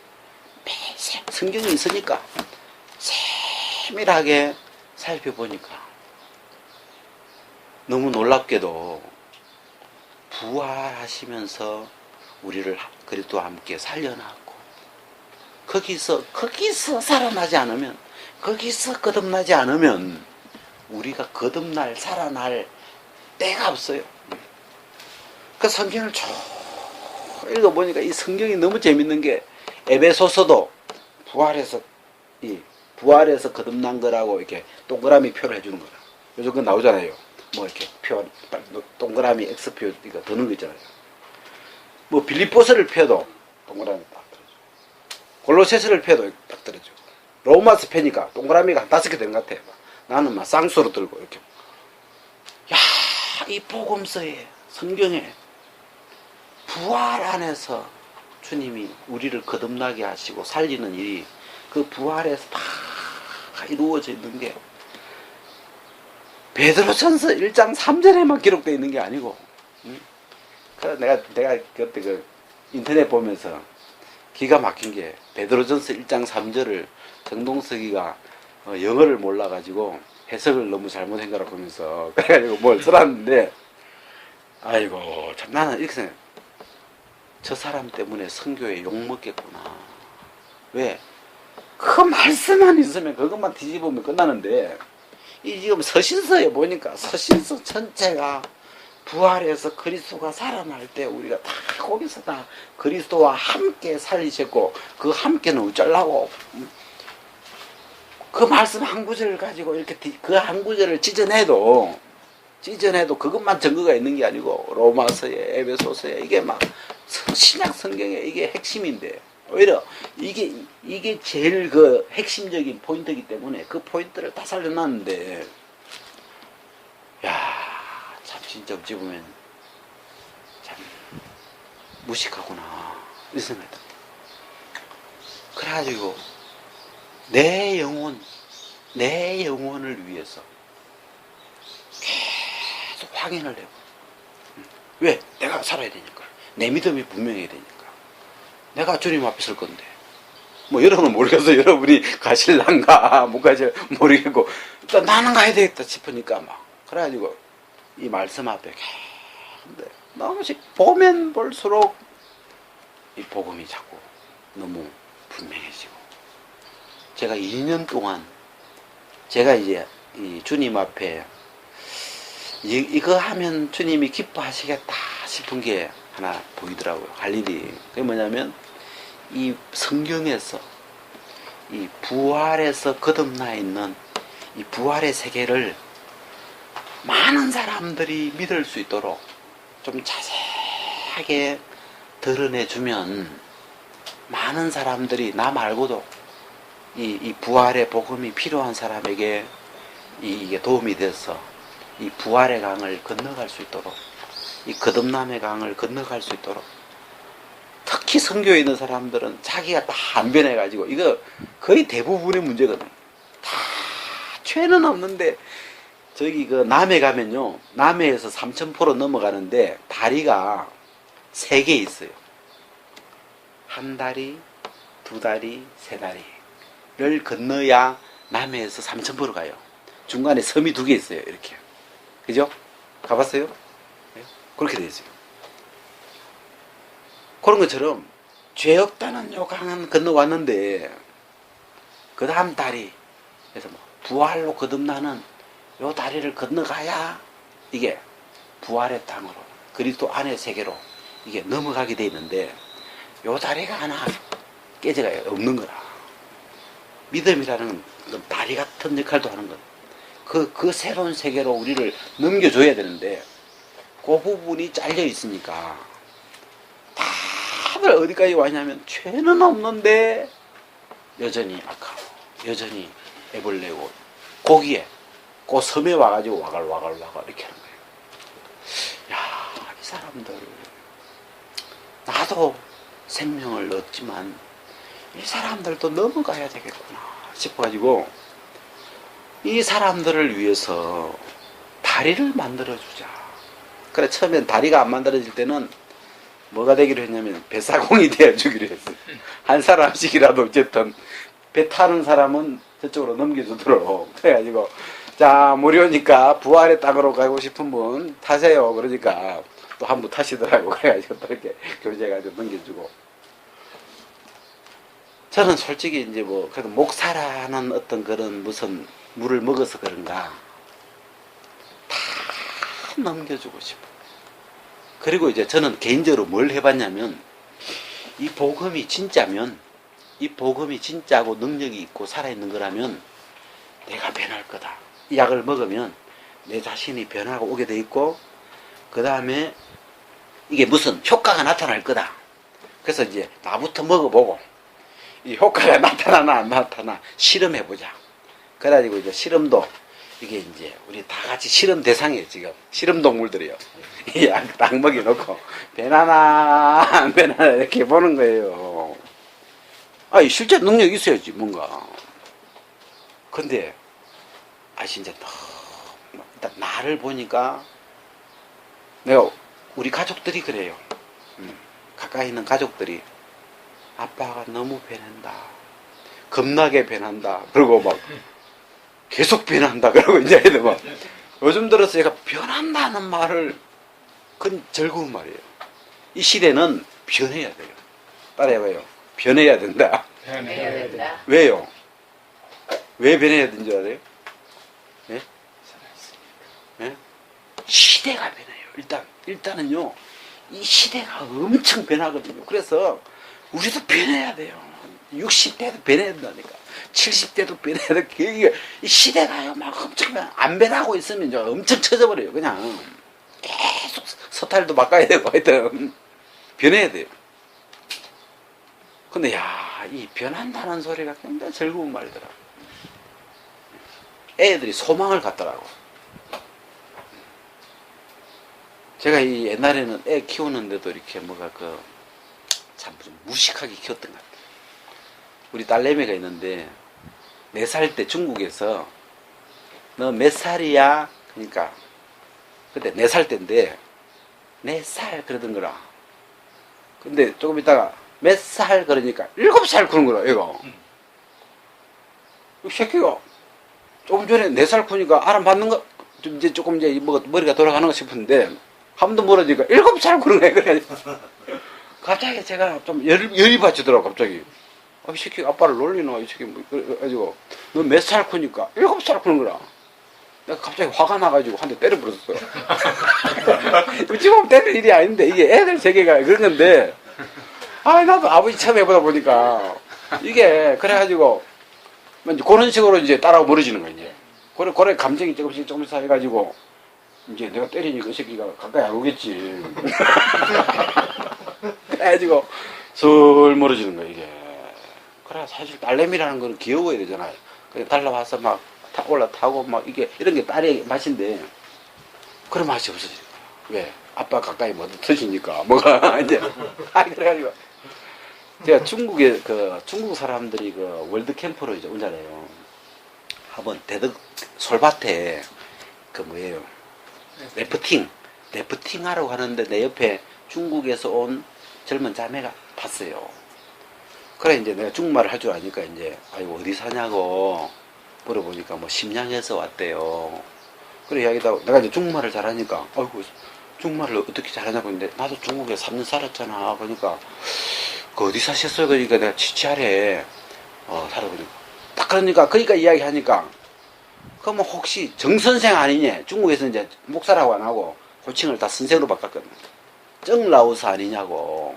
A: 성경이 있으니까 세밀하게 살펴보니까 너무 놀랍게도 부활하시면서 우리를 그리스도와 함께 살려놨고 거기서 살아나지 않으면, 거기서 거듭나지 않으면 우리가 거듭날 살아날 때가 없어요. 그 성경을 쭉 읽어보니까 이 성경이 너무 재밌는 게 에베소서도 부활해서 거듭난 거라고 이렇게 동그라미 표를 해주는 거라. 요즘 그거 나오잖아요. 뭐 이렇게 표 동그라미 X표 이거 드는 거 있잖아요. 뭐 빌립보서를 펴도 동그라미 딱 들어줘. 골로새서를 펴도 딱 들어줘. 로마서 펴니까 동그라미가 한 5개 되는 것 같아. 나는 막 쌍수로 들고 이렇게. 야, 이 복음서에 성경에 부활 안에서 주님이 우리를 거듭나게 하시고 살리는 일이 그 부활에서 다 이루어져 있는 게 베드로전서 1장 3절에만 기록되어 있는 게 아니고, 그래서 내가 그때 그 인터넷 보면서 기가 막힌 게 베드로전서 1장 3절을 정동석이가 영어를 몰라가지고 해석을 너무 잘못한 거라고 하면서 그래가지고 뭘 써놨는데, 아이고 참 나는 이렇게 생각해. 저 사람 때문에 선교에 욕먹겠구나. 왜? 그 말씀만 있으면 그것만 뒤집으면 끝나는데, 이 지금 서신서에 보니까 서신서 전체가 부활해서 그리스도가 살아날 때 우리가 다 거기서 다 그리스도와 함께 살리셨고, 그 함께는 어쩌려고 그 말씀 한 구절을 가지고 이렇게 그 한 구절을 찢어내도 그것만 증거가 있는 게 아니고 로마서에 에베소서에 이게 막 신약 성경에 이게 핵심인데, 오히려 이게 제일 그 핵심적인 포인트이기 때문에 그 포인트를 다 살려놨는데, 야, 참 진짜 어찌 보면 참 무식하구나 이 생각이 듭니다. 그래가지고 내 영혼을 위해서 계속 확인을 해보. 왜? 내가 살아야 되니까. 내 믿음이 분명해야 되니까. 내가 주님 앞에 설 건데. 뭐 여러분은 모르겠어. 여러분이 가실란가 못 가실 모르겠고, 일단 나는 가야 되겠다 싶으니까 막 그래가지고 이 말씀 앞에 근데 너무씩 보면 볼수록 이 복음이 자꾸 너무 분명해지고, 제가 2년 동안 제가 이제 이 주님 앞에 이거 하면 주님이 기뻐하시겠다 싶은 게 하나 보이더라고요. 할 일이. 그게 뭐냐면 이 성경에서 이 부활에서 거듭나 있는 이 부활의 세계를 많은 사람들이 믿을 수 있도록 좀 자세하게 드러내주면 많은 사람들이 나 말고도 이 부활의 복음이 필요한 사람에게 이게 도움이 돼서 이 부활의 강을 건너갈 수 있도록, 이 거듭남의 강을 건너갈 수 있도록. 특히 선교에 있는 사람들은 자기가 다 안 변해가지고, 이거 거의 대부분의 문제거든. 다 죄는 없는데, 저기 그 남해 가면요, 남해에서 삼천포로 넘어가는데 다리가 3개 있어요. 한 다리, 2다리, 3다리를 건너야 남해에서 삼천포로 가요. 중간에 섬이 2개 있어요. 이렇게. 그죠? 가봤어요? 네? 그렇게 돼 있어요. 그런 것처럼 죄 없다는 요 강은 건너왔는데 그 다음 다리, 그래서 뭐 부활로 거듭나는 요 다리를 건너가야 이게 부활의 땅으로 그리스도 안의 세계로 이게 넘어가게 돼 있는데 요 다리가 하나 깨져가 없는 거라. 믿음이라는 건 다리 같은 역할도 하는 것. 그 새로운 세계로 우리를 넘겨줘야 되는데 그 부분이 잘려 있으니까 다들 어디까지 왔냐면 죄는 없는데 여전히 악하고 여전히 애벌레고 거기에 그 섬에 와가지고 와갈 이렇게 하는 거예요. 야, 이 사람들 나도 생명을 얻지만 이 사람들도 넘어가야 되겠구나 싶어가지고 이 사람들을 위해서 다리를 만들어주자. 그래 처음엔 다리가 안 만들어질 때는 뭐가 되기로 했냐면 배사공이 되어주기로 했어요. 한 사람씩이라도 어쨌든 배 타는 사람은 저쪽으로 넘겨주도록. 그래가지고 자 무료니까 부활의 땅으로 가고 싶은 분 타세요. 그러니까 또 한 분 타시더라고. 그래가지고 또 이렇게 교제해가지고 넘겨주고. 저는 솔직히 이제 뭐 그래도 목사라는 어떤 그런 무슨 물을 먹어서 그런가 다 넘겨주고 싶어. 그리고 이제 저는 개인적으로 뭘 해봤냐면 이 복음이 진짜면 이 복음이 진짜고 능력이 있고 살아있는 거라면 내가 변할 거다. 이 약을 먹으면 내 자신이 변하고 오게 돼 있고 그 다음에 이게 무슨 효과가 나타날 거다. 그래서 이제 나부터 먹어보고 이 효과가 나타나나 안 나타나 실험해보자. 그래가지고 이제 실험도 이게 이제 우리 다 같이 실험 대상이에요. 지금 실험 동물들이요. 이 약 딱 먹여놓고 변하나 안 변하나 이렇게 보는 거예요. 아, 실제 능력이 있어야지 뭔가. 근데 진짜 일단 나를 보니까 내가 우리 가족들이 그래요. 가까이 있는 가족들이 아빠가 너무 변한다. 겁나게 변한다. 그리고 막 계속 변한다. 그러고 이제 애들 막 요즘 들어서 얘가 변한다는 말을 그건 즐거운 말이에요. 이 시대는 변해야 돼요. 따라해봐요. 변해야 된다.
C: 변해야 된다.
A: 왜요? 왜 변해야 되는 줄 알아요? 예? 예? 시대가 변해요. 일단은요, 이 시대가 엄청 변하거든요. 그래서 우리도 변해야 돼요. 60대도 변해야 된다니까. 70대도 변해야 돼. 이게 이 시대가요, 막 엄청 안 변하고 있으면 이제 엄청 쳐져버려요. 그냥 계속 서탈도 바꿔야 되고 하여튼 변해야 돼요. 근데 이 변한다는 소리가 굉장히 즐거운 말이더라. 애들이 소망을 갖더라고. 제가 이 옛날에는 애 키우는데도 이렇게 뭐가 참 좀 무식하게 키웠던 것 같아요. 우리 딸내미가 있는데 4살 때 중국에서 너 몇 살이야? 그러니까 그때 4살 때인데 4살 그러던 거라. 근데 조금 있다가 몇 살 그러니까 7살 그런 거라 얘가. 이 새끼가 조금 전에 4살 크니까 알아맞는 거 이제 조금 이제 머리가 돌아가는 거 싶은데 한 번 더 멀어지니까 7살 그런 거야. 그래. 갑자기 제가 좀 열이 받치더라고 갑자기. 이 새끼 아빠를 놀리노 이 새끼 그래가지고 너 몇 살 크니까 7살 크는 거라. 내가 갑자기 화가 나가지고 한 대 때려버렸어. 지금 때릴 일이 아닌데 이게 애들 세계가 그런 건데 나도 아버지 처음 해보다 보니까 이게 그래가지고 이제 그런 식으로 이제 따라고 멀어지는 거야 이제. 그래 감정이 조금씩 해가지고 이제 내가 때리니까 이 새끼가 가까이 안 오겠지. 그래가지고 슬 멀어지는 거야 이게. 그래 사실 딸내미라는 거는 귀여워야 되잖아요. 그래 달라와서 막 올라타고 막 이게 이런 게 딸의 맛인데 그런 맛이 없어지는 거야. 왜? 아빠 가까이 못 드시니까 뭐가 이제 그래가지고 제가 중국에 중국 사람들이 월드 캠프로 이제 오잖아요. 한번 솔밭에 뭐예요? 래프팅 하러 가는데 내 옆에 중국에서 온 젊은 자매가 탔어요. 그래 이제 내가 중국말을 할 줄 아니까 이제 어디 사냐고 물어보니까 뭐 심양에서 왔대요. 그래 이야기하고 내가 이제 중국말을 잘하니까 중국말을 어떻게 잘하냐고 했는데 나도 중국에 3년 살았잖아. 그러니까 그 어디 사셨어요? 그러니까 내가 치치하래 살아보니까 딱 그러니까 이야기하니까 그러면 혹시 정선생 아니냐? 중국에서 이제 목사라고 안 하고 호칭을 다 선생으로 바꿨거든. 정라오스 아니냐고.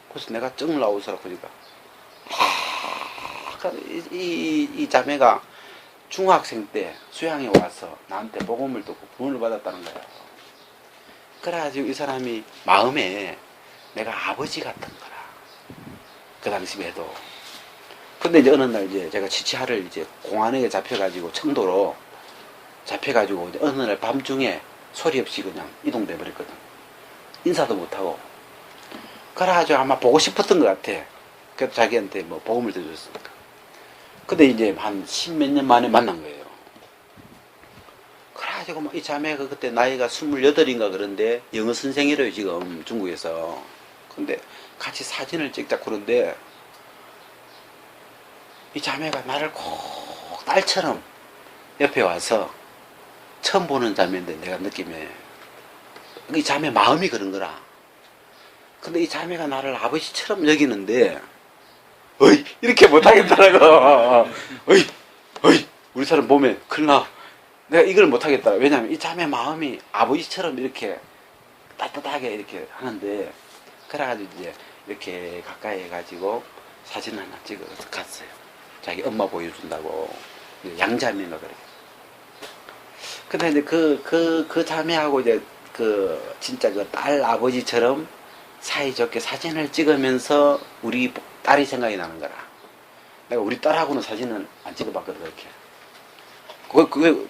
A: 그래서 내가 정라오스라고 그러니까 이 자매가 중학생 때 수양에 와서 나한테 복음을 듣고 구원을 받았다는 거야. 그래가지고 이 사람이 마음에 내가 아버지 같은 거라. 그 당시에도. 근데 이제 어느 날 이제 제가 치치하를 이제 공안에 잡혀가지고 청도로 잡혀가지고 이제 어느 날 밤중에 소리 없이 그냥 이동돼 버렸거든. 인사도 못하고. 그래가지고 아마 보고 싶었던 것 같아. 그래서 자기한테 뭐 복음을 들려줬으니까. 근데 이제 한 10몇 년 만에 만난 거예요. 그래가지고 막 이 자매가 그때 나이가 28인가 그런데 영어 선생이래요, 지금 중국에서. 근데 같이 사진을 찍자 그런데 이 자매가 나를 꼭 딸처럼 옆에 와서 처음 보는 자매인데 내가 느낌에 이 자매 마음이 그런 거라. 근데 이 자매가 나를 아버지처럼 여기는데 어이 이렇게 못하겠더라고. 어이 우리 사람 보면 큰일 나. 내가 이걸 못하겠더라. 왜냐면 이 자매 마음이 아버지처럼 이렇게 따뜻하게 이렇게 하는데 그래가지고 이제 이렇게 가까이 해가지고 사진 하나 찍어서 갔어요. 자기 엄마 보여준다고. 양자매인가 그래. 근데 이제 그 자매하고 이제 진짜 그 딸 아버지처럼 사이좋게 사진을 찍으면서 우리 딸이 생각이 나는 거라. 내가 우리 딸하고는 사진을 안 찍어봤거든, 그렇게.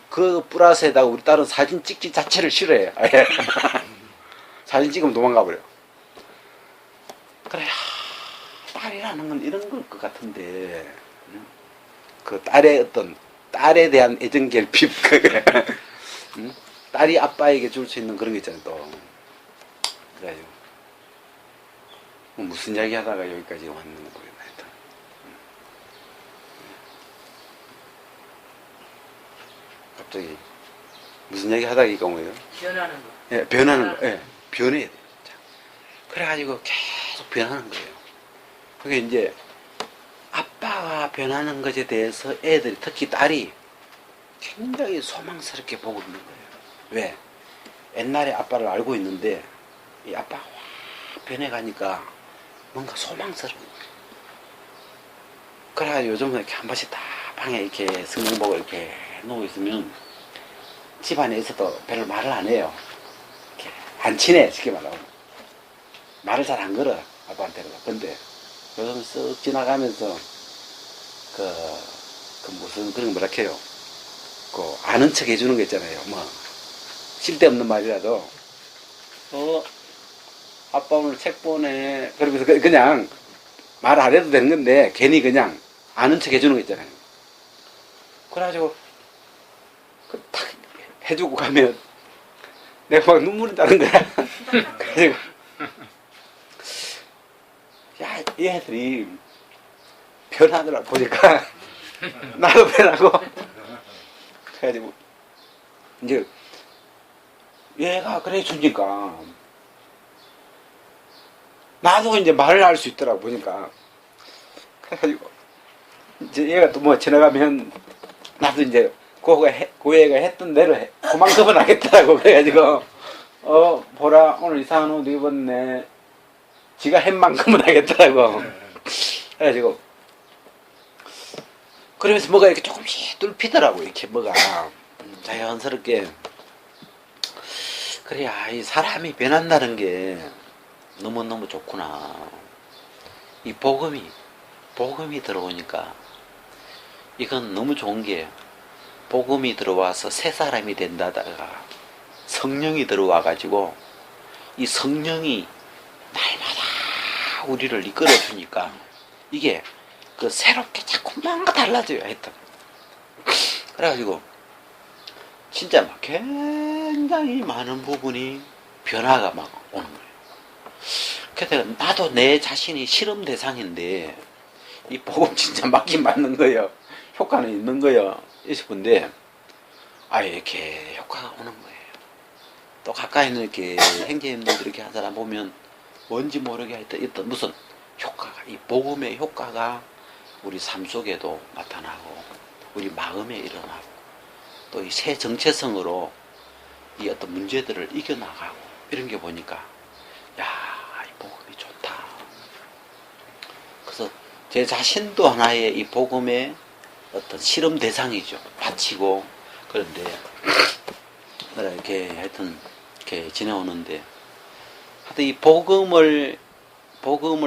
A: 그 플러스에다가 우리 딸은 사진 찍기 자체를 싫어해. 아예. 사진 찍으면 도망가 버려. 그래, 딸이라는 건 이런 걸 것 같은데, 그 딸에 대한 애정 결핍, 딸이 아빠에게 줄 수 있는 그런 게 있잖아요, 또. 그래가지고. 무슨 이야기 하다가 여기까지 왔는지 모르겠네. 갑자기 무슨 이야기 하다가 이거 뭐예요?
C: 변하는 거.
A: 예, 변하는 거. 예, 변해야 돼요. 그래가지고 계속 변하는 거예요. 그게 이제 아빠가 변하는 것에 대해서 애들이 특히 딸이 굉장히 소망스럽게 보고 있는 거예요. 왜? 옛날에 아빠를 알고 있는데 이 아빠가 확 변해가니까 뭔가 소망스러운 거예요. 그래가지고 요즘은 이렇게 한 번씩 다 방에 이렇게 성경 보고 이렇게 누워 있으면 집안에 있어도 별로 말을 안 해요. 이렇게 안 친해, 쉽게 말하면. 말을 잘 안 걸어, 아빠한테는. 근데 요즘 쓱 지나가면서 무슨 그런 뭐라 해요. 아는 척 해주는 거 있잖아요. 뭐 쓸데없는 말이라도 아빠 오늘 책 보네. 그러면서 그냥 말 안 해도 되는 건데 괜히 그냥 아는 척 해주는 거 있잖아요. 그래가지고 딱 해주고 가면 내가 막 눈물이 나는 거야. 그래가지고 야, 이 애들이 변하더라 보니까 나도 변하고 그래가지고 이제 얘가 그래 주니까 나도 이제 말을 할 수 있더라고 보니까. 그래가지고 이제 얘가 또 뭐 지나가면 나도 이제 그 애가 했던 대로 그만큼은 하겠더라고. 그래가지고 보라 오늘 이상한 옷 입었네. 지가 한 만큼은 하겠더라고. 그래가지고 그러면서 뭐가 이렇게 조금씩 뚫히더라고. 이렇게 뭐가 자연스럽게. 그래야 이 사람이 변한다는 게 너무너무 좋구나. 이 복음이 들어오니까 이건 너무 좋은 게 복음이 들어와서 새 사람이 된다다가 성령이 들어와 가지고 이 성령이 날마다 우리를 이끌어 주니까 이게 새롭게 자꾸 뭔가 달라져요. 하여튼 그래가지고 진짜 막 굉장히 많은 부분이 변화가 막 오는 거예요. 그래서 나도 내 자신이 실험 대상인데 이 복음 진짜 맞긴 맞는 거예요. 효과는 있는 거예요. 싶은데 이렇게 효과가 오는 거예요. 또 가까이 있는 이렇게 형제님들 이렇게 한 사람 보면 뭔지 모르게 하여튼 무슨 효과가, 이 복음의 효과가 우리 삶 속에도 나타나고 우리 마음에 일어나고 또 이 새 정체성으로 이 어떤 문제들을 이겨나가고 이런 게 보니까 야, 이 복음이 좋다. 그래서 제 자신도 하나의 이 복음의 어떤 실험 대상이죠. 바치고 그런데 이렇게 하여튼 이렇게 지내오는데 하여튼 이 복음을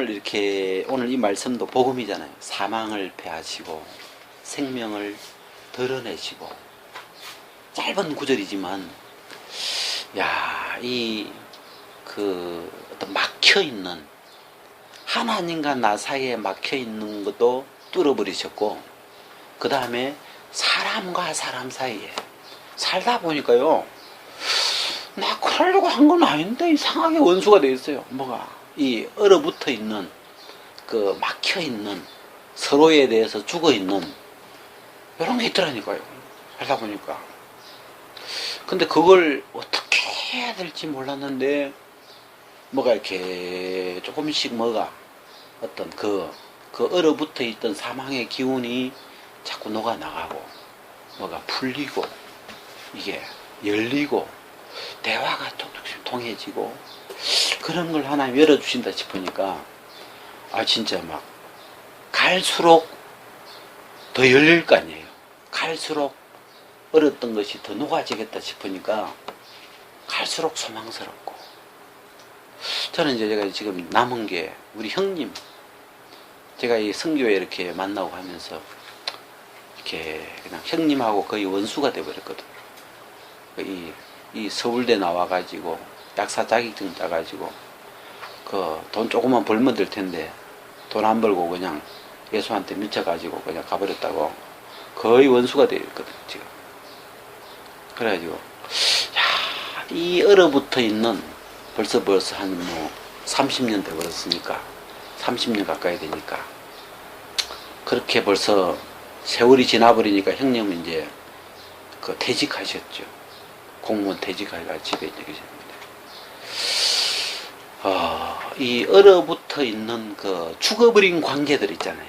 A: 이렇게 오늘 이 말씀도 복음이잖아요. 사망을 패하시고 생명을 드러내시고 짧은 구절이지만 야, 이 그 어떤 막혀 있는 하나님과 나 사이에 막혀 있는 것도 뚫어버리셨고 그 다음에 사람과 사람 사이에 살다 보니까요. 나 그러려고 한 건 아닌데 이상하게 원수가 돼 있어요. 뭐가 이 얼어붙어 있는 그 막혀 있는 서로에 대해서 죽어 있는 이런 게 있더라니까요. 살다 보니까. 근데 그걸 어떻게 해야 될지 몰랐는데 뭐가 이렇게 조금씩 뭐가 어떤 그 얼어붙어 있던 사망의 기운이 자꾸 녹아나가고 뭐가 풀리고 이게 열리고 대화가 톡톡 통해지고 그런 걸 하나님 열어주신다 싶으니까 아 진짜 막 갈수록 더 열릴 거 아니에요. 갈수록 얼었던 것이 더 녹아지겠다 싶으니까 갈수록 소망스럽고 저는 이제 제가 지금 남은 게 우리 형님 제가 이 선교회 이렇게 만나고 하면서 이렇게 그냥 형님하고 거의 원수가 돼버렸거든요. 이 서울대 나와가지고 약사 자격증 따가지고 그 돈 조금만 벌면 될 텐데 돈 안 벌고 그냥 예수한테 미쳐가지고 그냥 가버렸다고 거의 원수가 되었거든요 지금. 그래가지고 야, 이 얼어붙어 있는 벌써 한 뭐 30년 돼버렸으니까 30년 가까이 되니까 그렇게 벌써 세월이 지나버리니까 형님은 이제 그 퇴직하셨죠. 공무원 퇴직하기가 집에 이제 계셨는데 이 얼어붙어 있는 그 죽어버린 관계들 있잖아요.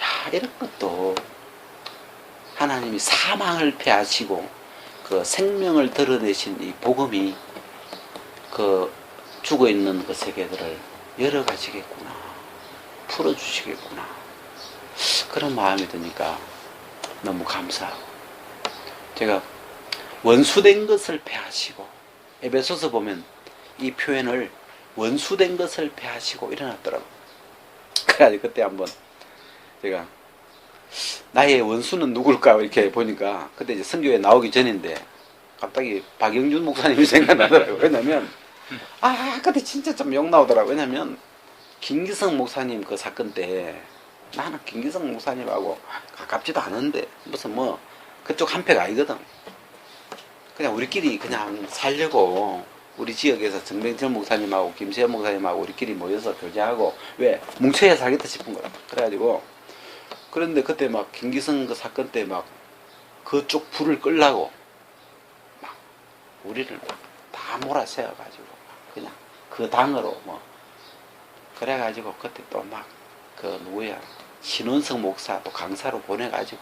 A: 야, 이런 것도 하나님이 사망을 패하시고 그 생명을 드러내신 이 복음이 그 죽어있는 그 세계들을 열어가시겠구나. 풀어주시겠구나. 그런 마음이 드니까 너무 감사하고 제가 원수된 것을 패하시고 에베소서 보면 이 표현을 원수된 것을 패하시고 일어났더라고. 그래가지고 그때 한번 제가 나의 원수는 누굴까 이렇게 보니까 그때 이제 선교에 나오기 전인데 갑자기 박영준 목사님이 생각나더라고요. 왜냐면 그때 진짜 좀 욕 나오더라고요. 왜냐면 김기성 목사님 그 사건 때 나는 김기성 목사님하고 가깝지도 않은데 무슨 뭐 그쪽 한패가 아니거든. 그냥 우리끼리 그냥 살려고 우리 지역에서 정병철 목사님하고 김세현 목사님하고 우리끼리 모여서 교제하고 왜 뭉쳐야 살겠다 싶은 거라. 그래가지고 그런데 그때 막 김기성 그 사건 때 막 그쪽 불을 끌라고 막 우리를 막 다 몰아세워가지고 그냥 그 당으로 뭐 그래가지고 그때 또 막 그 누구야 신원석 목사 또 강사로 보내가지고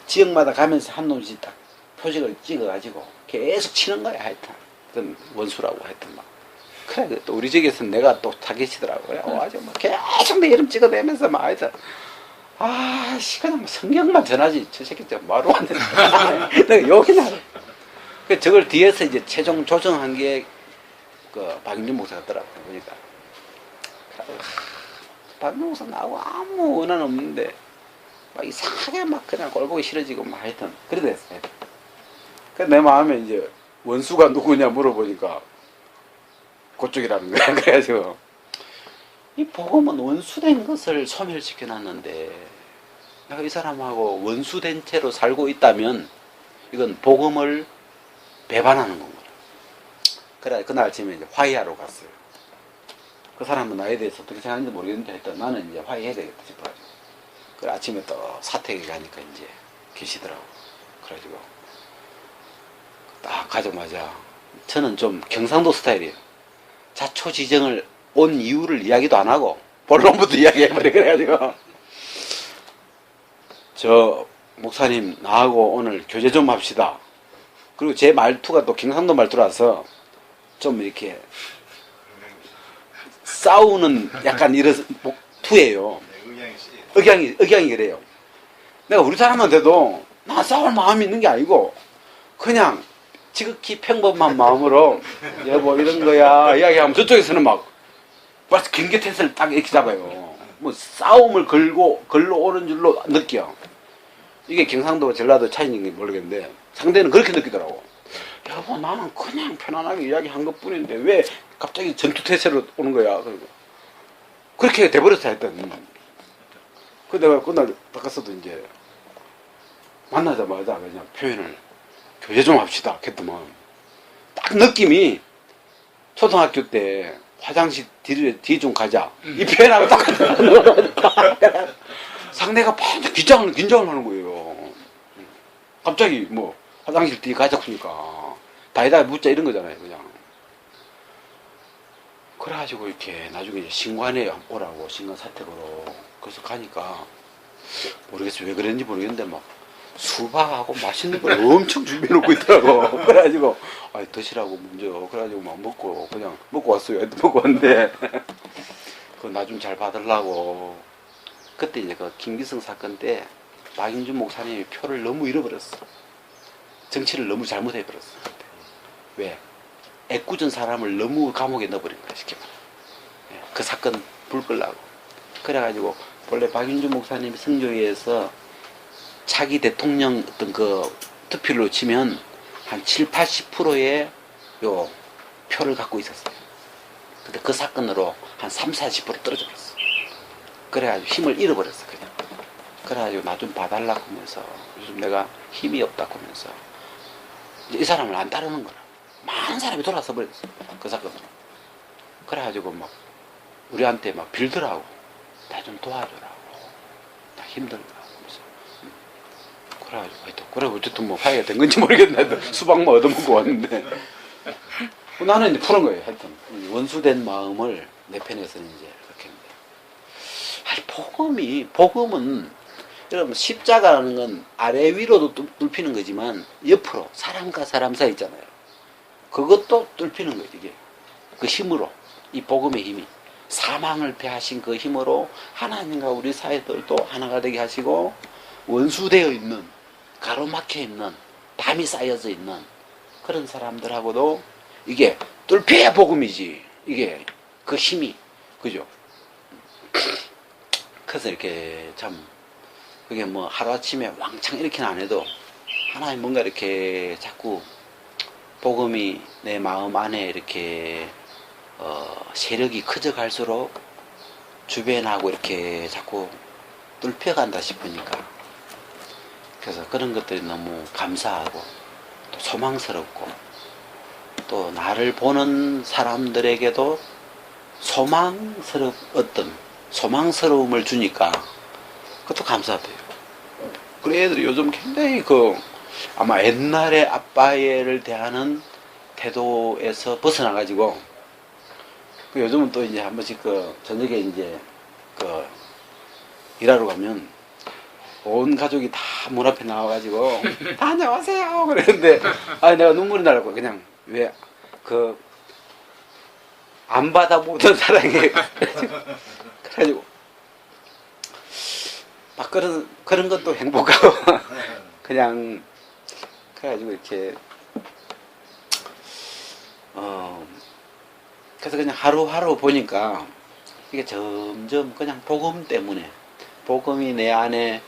A: 지역마다 가면서 한 놈씩 딱 표식을 찍어가지고 계속 치는 거야. 하여튼 그건 원수라고 하여튼 막 그래 또 우리 지역에서는 내가 또 타겟이더라고요. 와가지고 막 계속 내 이름 찍어내면서 막 하여튼 그냥 뭐 성경만 전하지 저 새끼 진짜 말로 안 된다. 내가 욕이 나. 그 저걸 뒤에서 이제 최종 조정한 게 그 박윤준 목사 같더라고요. 보니까 박윤준 목사 나하고 아무 원한 없는데 막 이상하게 막 그냥 꼴보기 싫어지고 막 하여튼 그래 됐어요. 그 내 마음에 이제 원수가 누구냐 물어보니까 그쪽이라는 거야. 그래가지고 이 복음은 원수된 것을 소멸시켜 놨는데 내가 이 사람하고 원수된 채로 살고 있다면 이건 복음을 배반하는 건가. 그래 그날 아침에 이제 화해하러 갔어요. 그 사람은 나에 대해서 어떻게 생각하는지 모르겠는데 하여튼 나는 이제 화해해야 되겠다 싶어가지고 그래 아침에 또 사택에 가니까 이제 계시더라고. 그래가지고 딱 가자마자 저는 좀 경상도 스타일이에요. 자초지정을 온 이유를 이야기도 안 하고 본론부터 이야기해버려. 그래가지고 저 목사님 나하고 오늘 교제 좀 합시다. 그리고 제 말투가 또 경상도 말투라서 좀 이렇게 싸우는 약간 이런 투예요. 의향이 그래요. 내가 우리 사람한테도 나 싸울 마음이 있는 게 아니고 그냥 지극히 평범한 마음으로 여보 이런 거야 이야기하면 저쪽에서는 막 벌써 경계태세를 딱 이렇게 잡아요. 뭐 싸움을 걸러 오는 줄로 느껴. 이게 경상도 전라도 차이인지 모르겠는데 상대는 그렇게 느끼더라고. 여보 나는 그냥 편안하게 이야기한 것 뿐인데 왜 갑자기 전투태세로 오는 거야. 그렇게 돼버렸어 하여튼. 그 내가 그날 바꿨어도 이제 만나자마자 그냥 표현을 교제 좀 합시다 했더만 딱 느낌이 초등학교 때 화장실 뒤 좀 가자 이 표현하고 똑같아. 상대가 반짝 긴장을 하는 거예요. 갑자기 뭐 화장실 뒤 가자 그러니까 다이다 묻자 이런 거잖아요 그냥. 그래가지고 이렇게 나중에 이제 신관에 오라고 신관 사택으로 그래서 가니까 모르겠어요 왜 그랬는지 모르겠는데 막 수박하고 맛있는 걸 엄청 준비해놓고 있더라고. 그래가지고 드시라고 먼저 그래가지고 막 먹고 그냥 먹고 왔어요. 먹고 왔는데 그거 나중 잘 받으려고 그때 이제 그 김기성 사건 때 박인준 목사님이 표를 너무 잃어버렸어. 정치를 너무 잘못해버렸어. 그때. 왜? 애꿎은 사람을 너무 감옥에 넣어버린 거야 쉽게 말해. 그 사건 불 끌라고. 그래가지고 원래 박인준 목사님이 성조위에서 차기 대통령 어떤 그 투표로 치면 한 7, 80%의 요 표를 갖고 있었어요. 근데 그 사건으로 한 3, 40% 떨어져 버렸어. 그래가지고 힘을 잃어버렸어, 그냥. 그래가지고 나 좀 봐달라고 하면서 요즘 내가 힘이 없다고 하면서 이 사람을 안 따르는 거라. 많은 사람이 돌아서 버렸어. 그 사건으로. 그래가지고 막 우리한테 막 빌더라고. 나 좀 도와줘라고. 나 힘들다. 그래가지고 그래 어쨌든 뭐 화해가 된 건지 모르겠는데 수박만 얻어먹고 왔는데 나는 이제 푸는 거예요. 하여튼 원수된 마음을 내 편에서는 이제 그렇게 했는데 복음은 여러분 십자가라는 건 아래 위로도 뚫히는 거지만 옆으로 사람과 사람 사이 있잖아요. 그것도 뚫히는 거예요. 이게 그 힘으로 이 복음의 힘이 사망을 패하신 그 힘으로 하나님과 우리 사이들도 하나가 되게 하시고 원수되어 있는 가로막혀 있는 담이 쌓여져 있는 그런 사람들하고도 이게 뚫혀야 복음이지. 이게 그 힘이 그죠? 그래서 이렇게 참 그게 뭐 하루아침에 왕창 이렇게는 안 해도 하나님 뭔가 이렇게 자꾸 복음이 내 마음 안에 이렇게 세력이 커져갈수록 주변하고 이렇게 자꾸 뚫혀간다 싶으니까 그래서 그런 것들이 너무 감사하고 또 소망스럽고 또 나를 보는 사람들에게도 소망스러움을 주니까 그것도 감사돼요. 그래 애들이 요즘 굉장히 아마 옛날에 아빠애를 대하는 태도에서 벗어나가지고 요즘은 또 이제 한 번씩 저녁에 이제 일하러 가면 온 가족이 다 문 앞에 나와가지고 다 안녕하세요 그랬는데 내가 눈물이 나려고 그냥 왜 안 받아보던 사랑이 그래가지고 막 그런 것도 행복하고 그냥 그래가지고 이렇게 그래서 그냥 하루하루 보니까 이게 점점 그냥 복음 때문에 복음이 내 안에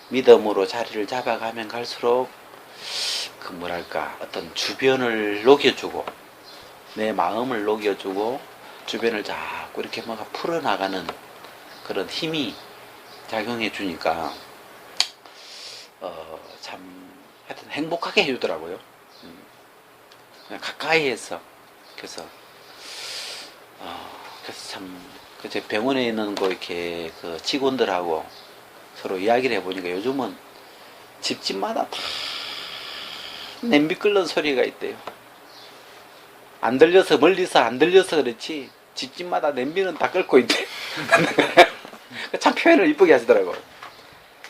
A: 믿음으로 자리를 잡아가면 갈수록 어떤 주변을 녹여주고 내 마음을 녹여주고 주변을 자꾸 이렇게 뭔가 풀어나가는 그런 힘이 작용해 주니까 참 하여튼 행복하게 해주더라고요. 그냥 가까이에서 그래서 참 제 병원에 있는 이렇게 직원들하고 서로 이야기를 해보니까 요즘은 집집마다 다 냄비 끓는 소리가 있대요. 안 들려서, 멀리서 안 들려서 그렇지 집집마다 냄비는 다 끓고 있대. 참 표현을 이쁘게 하시더라고.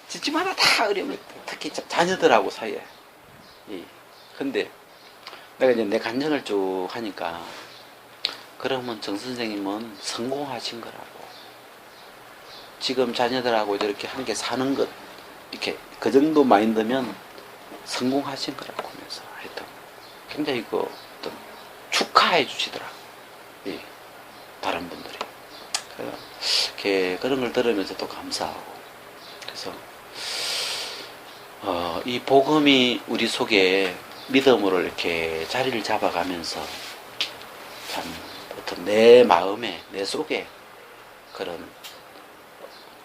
A: 집집마다 다 어려움이, 특히 자녀들하고 사이에. 근데 내가 이제 내 간증을 쭉 하니까, 그러면 정 선생님은 성공하신 거라고. 지금 자녀들하고 이렇게 함께 사는 것, 이렇게 그 정도 마인드면 성공하신 거라고 하면서 하여튼 굉장히 그 어떤 축하해 주시더라고. 다른 분들이. 이렇게 그런 걸 들으면서 또 감사하고. 그래서 이 복음이 우리 속에 믿음으로 이렇게 자리를 잡아가면서 참 어떤 내 마음에, 내 속에 그런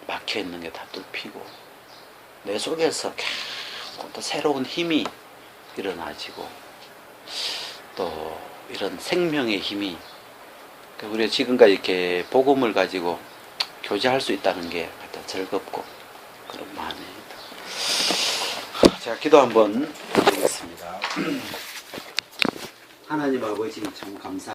A: 막혀 있는 게 다 뚫히고, 내 속에서 계속 또 새로운 힘이 일어나지고, 또 이런 생명의 힘이, 우리가 지금까지 이렇게 복음을 가지고 교제할 수 있다는 게 즐겁고 그런 마음입니다. 제가 기도 한번 드리겠습니다. 하나님 아버지 참 감사.